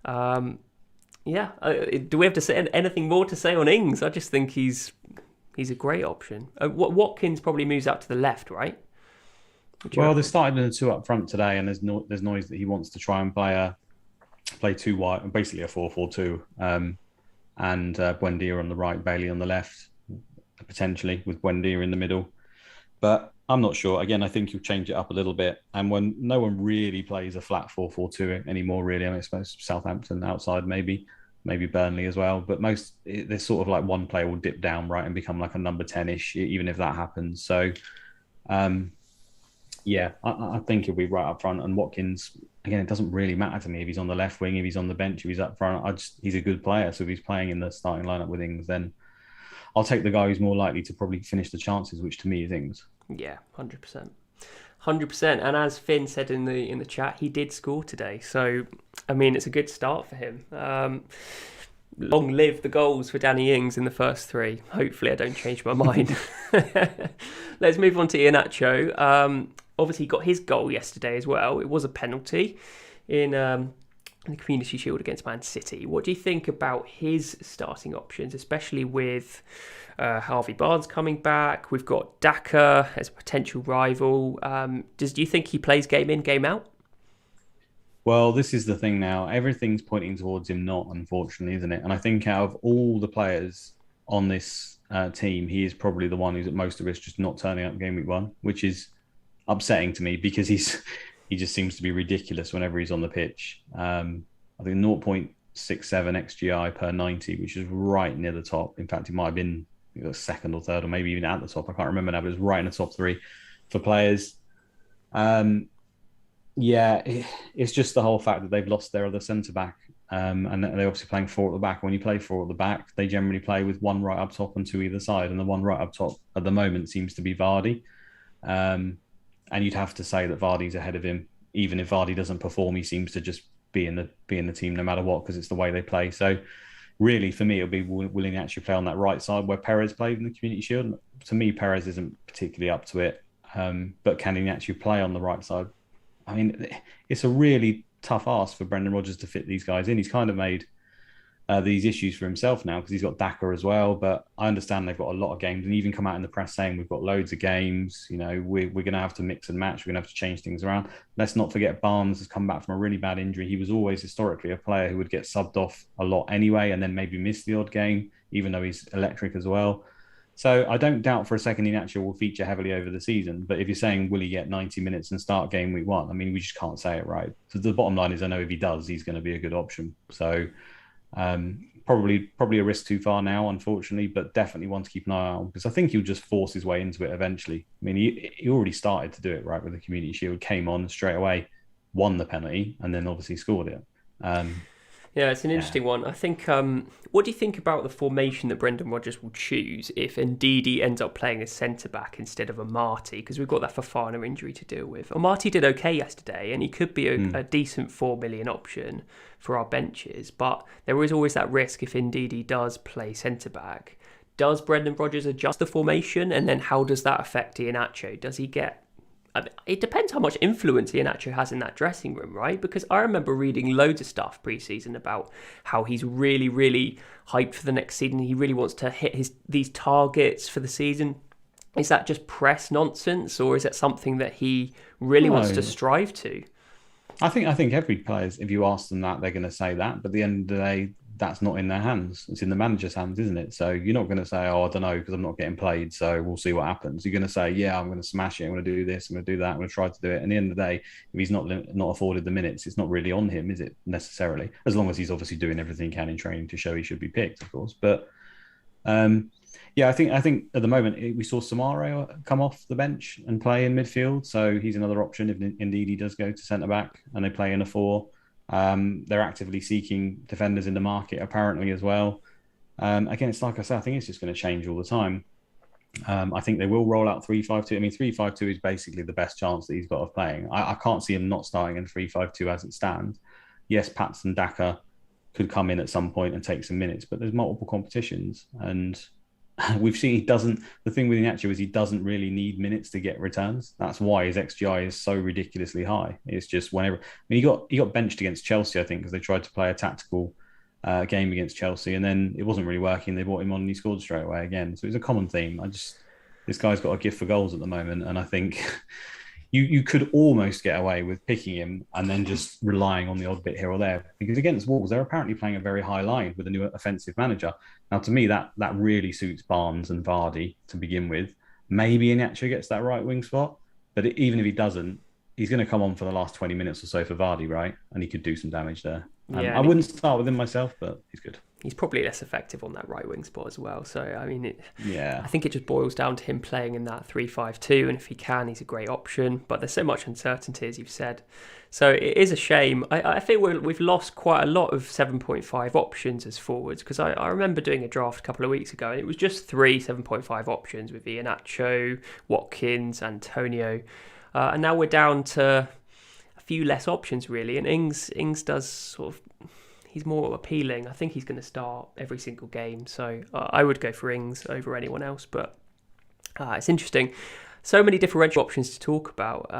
[SPEAKER 1] Do we have to say anything more to say on Ings? I just think he's a great option. Watkins probably moves out to the left, right?
[SPEAKER 2] Well, they started in the two up front today, and there's noise that he wants to try and play two wide, basically a 4-4-2, and Buendia on the right, Bailey on the left, potentially with Buendia in the middle. But I'm not sure. Again, I think he'll change it up a little bit. And when no one really plays a flat 4-4-2 anymore, really, I suppose Southampton outside, maybe Burnley as well. But there's sort of like one player will dip down, right, and become like a number 10-ish, even if that happens. So, yeah, I think he'll be right up front. And Watkins, again, it doesn't really matter to me if he's on the left wing, if he's on the bench, if he's up front. He's a good player. So if he's playing in the starting lineup with Ings, then I'll take the guy who's more likely to probably finish the chances, which to me is Ings.
[SPEAKER 1] Yeah, 100%. 100%. And as Finn said in the chat, he did score today. So, I mean, it's a good start for him. Long live the goals for Danny Ings in the first three. Hopefully I don't change my mind. Let's move on to Iheanacho. Obviously, he got his goal yesterday as well. It was a penalty in the Community Shield against Man City. What do you think about his starting options, especially with Harvey Barnes coming back? We've got Daka as a potential rival. Do you think he plays game in, game out?
[SPEAKER 2] Well, this is the thing now. Everything's pointing towards him not, unfortunately, isn't it? And I think out of all the players on this team, he is probably the one who's at most risk just not turning up game week 1, which is upsetting to me because he just seems to be ridiculous whenever he's on the pitch. I think 0.67 XGI per 90, which is right near the top. In fact, it might have been second or third, or maybe even at the top. I can't remember now, but it's right in the top 3 for players. Yeah, it's just the whole fact that they've lost their other centre-back, and they're obviously playing 4 at the back. When you play 4 at the back, they generally play with 1 right up top and 2 either side, and the 1 right up top at the moment seems to be Vardy. And you'd have to say that Vardy's ahead of him. Even if Vardy doesn't perform, he seems to just be in the team no matter what, because it's the way they play. So really, for me, it'll be willing to actually play on that right side where Perez played in the Community Shield. To me, Perez isn't particularly up to it. But can he actually play on the right side? I mean, it's a really tough ask for Brendan Rodgers to fit these guys in. He's kind of made these issues for himself now because he's got Daka as well. But I understand they've got a lot of games, and even come out in the press saying we've got loads of games. You know, we're going to have to mix and match. We're going to have to change things around. Let's not forget Barnes has come back from a really bad injury. He was always historically a player who would get subbed off a lot anyway, and then maybe miss the odd game, even though he's electric as well. So I don't doubt for a second Iheanacho will feature heavily over the season. But if you're saying, will he get 90 minutes and start game week 1? I mean, we just can't say it, right? So the bottom line is I know if he does, he's going to be a good option. So probably a risk too far now, unfortunately, but definitely one to keep an eye on because I think he'll just force his way into it eventually. I mean, he already started to do it, right, with the Community Shield, came on straight away, won the penalty, and then obviously scored it.
[SPEAKER 1] Yeah, it's an interesting one. I think, what do you think about the formation that Brendan Rodgers will choose if Ndidi ends up playing as centre-back instead of Amati? Because we've got that Fofana injury to deal with. Amati did okay yesterday, and he could be a decent 4 million option for our benches. But there is always that risk if Ndidi does play centre-back. Does Brendan Rodgers adjust the formation? And then how does that affect Iheanacho? Does he get... it depends how much influence Iheanacho has in that dressing room, right? Because I remember reading loads of stuff pre-season about how he's really, really hyped for the next season. He really wants to hit these targets for the season. Is that just press nonsense, or is it something that he really wants to strive to?
[SPEAKER 2] I think every player, if you ask them that, they're going to say that. But at the end of the day, that's not in their hands. It's in the manager's hands, isn't it? So you're not going to say, oh, I don't know, because I'm not getting played, so we'll see what happens. You're going to say, yeah, I'm going to smash it. I'm going to do this. I'm going to do that. I'm going to try to do it. And at the end of the day, if he's not afforded the minutes, it's not really on him, is it, necessarily? As long as he's obviously doing everything he can in training to show he should be picked, of course. But Yeah, I think at the moment we saw Samaro come off the bench and play in midfield, so he's another option if indeed he does go to centre back and they play in a four. They're actively seeking defenders in the market apparently as well. Again, it's like I said, I think it's just going to change all the time. I think they will roll out 3-5-2. I mean, 3-5-2 is basically the best chance that he's got of playing. I can't see him not starting in 3-5-2 as it stands. Yes, Patson Daka could come in at some point and take some minutes, but there's multiple competitions. And we've seen he doesn't. The thing with Iheanacho is he doesn't really need minutes to get returns. That's why his XGI is so ridiculously high. It's just whenever. I mean, he got benched against Chelsea, I think, because they tried to play a tactical game against Chelsea, and then it wasn't really working. They brought him on, and he scored straight away again. So it's a common theme. This guy's got a gift for goals at the moment, and I think you could almost get away with picking him and then just relying on the odd bit here or there. Because against Wolves, they're apparently playing a very high line with a new offensive manager. Now, to me, that really suits Barnes and Vardy to begin with. Maybe Iheanacho gets that right wing spot, but even if he doesn't, he's going to come on for the last 20 minutes or so for Vardy, right? And he could do some damage there.
[SPEAKER 1] Yeah,
[SPEAKER 2] I wouldn't start with him myself, but he's good.
[SPEAKER 1] He's probably less effective on that right wing spot as well. So, I mean,
[SPEAKER 2] yeah,
[SPEAKER 1] I think it just boils down to him playing in that 3-5-2. And if he can, he's a great option. But there's so much uncertainty, as you've said. So it is a shame. I think we've lost quite a lot of 7.5 options as forwards. Because I remember doing a draft a couple of weeks ago, and it was just 3 7.5 options with Iheanacho, Watkins, Antonio. And now we're down to a few less options, really. And Ings does sort of... He's more appealing. I think he's going to start every single game. So I would go for Ings over anyone else. But it's interesting. So many differential options to talk about.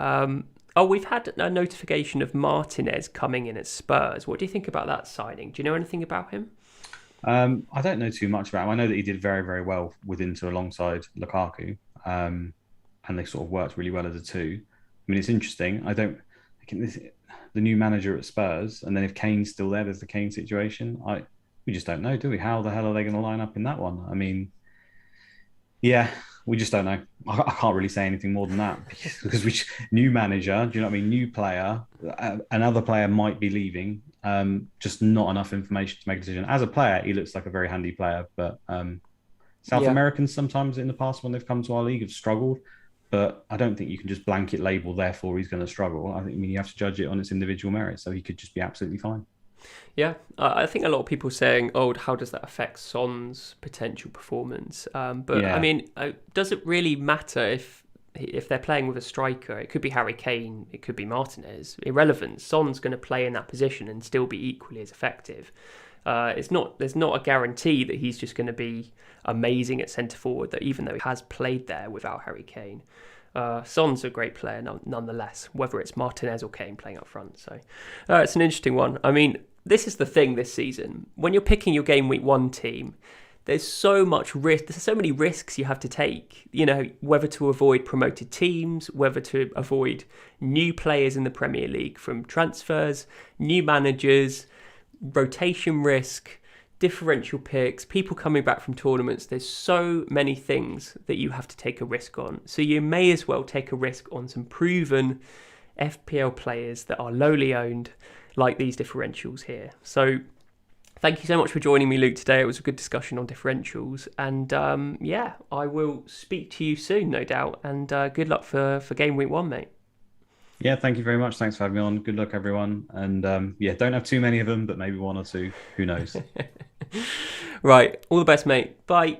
[SPEAKER 1] We've had a notification of Martinez coming in at Spurs. What do you think about that signing? Do you know anything about him?
[SPEAKER 2] I don't know too much about him. I know that he did very, very well with Inter alongside Lukaku. And they sort of worked really well as a two. I mean, it's interesting. The new manager at Spurs, and then if Kane's still there, there's the Kane situation. We just don't know, do we? How the hell are they going to line up in that one? I mean, yeah, we just don't know. I can't really say anything more than that because new manager, do you know what I mean? New player, another player might be leaving. Just not enough information to make a decision. As a player, he looks like a very handy player, but South Americans sometimes in the past when they've come to our league have struggled. But I don't think you can just blanket label, therefore he's going to struggle. I mean, you have to judge it on its individual merits. So he could just be absolutely fine.
[SPEAKER 1] Yeah, I think a lot of people are saying, how does that affect Son's potential performance? But yeah. I mean, does it really matter if they're playing with a striker? It could be Harry Kane, it could be Martinez. Irrelevant. Son's going to play in that position and still be equally as effective. There's not a guarantee that he's just going to be amazing at centre forward, that even though he has played there without Harry Kane. Son's a great player nonetheless, whether it's Martinez or Kane playing up front. So it's an interesting one. I mean, this is the thing this season. When you're picking your Game Week 1 team, there's so much risk. There's so many risks you have to take, whether to avoid promoted teams, whether to avoid new players in the Premier League from transfers, new managers, rotation risk, differential picks, people coming back from tournaments. There's so many things that you have to take a risk on. So you may as well take a risk on some proven FPL players that are lowly owned, like these differentials here. So thank you so much for joining me, Luke, today. It was a good discussion on differentials. And I will speak to you soon, no doubt. And good luck for Game Week 1, mate.
[SPEAKER 2] Yeah, thank you very much. Thanks for having me on. Good luck, everyone. And don't have too many of them, but maybe one or two. Who knows?
[SPEAKER 1] Right. All the best, mate. Bye.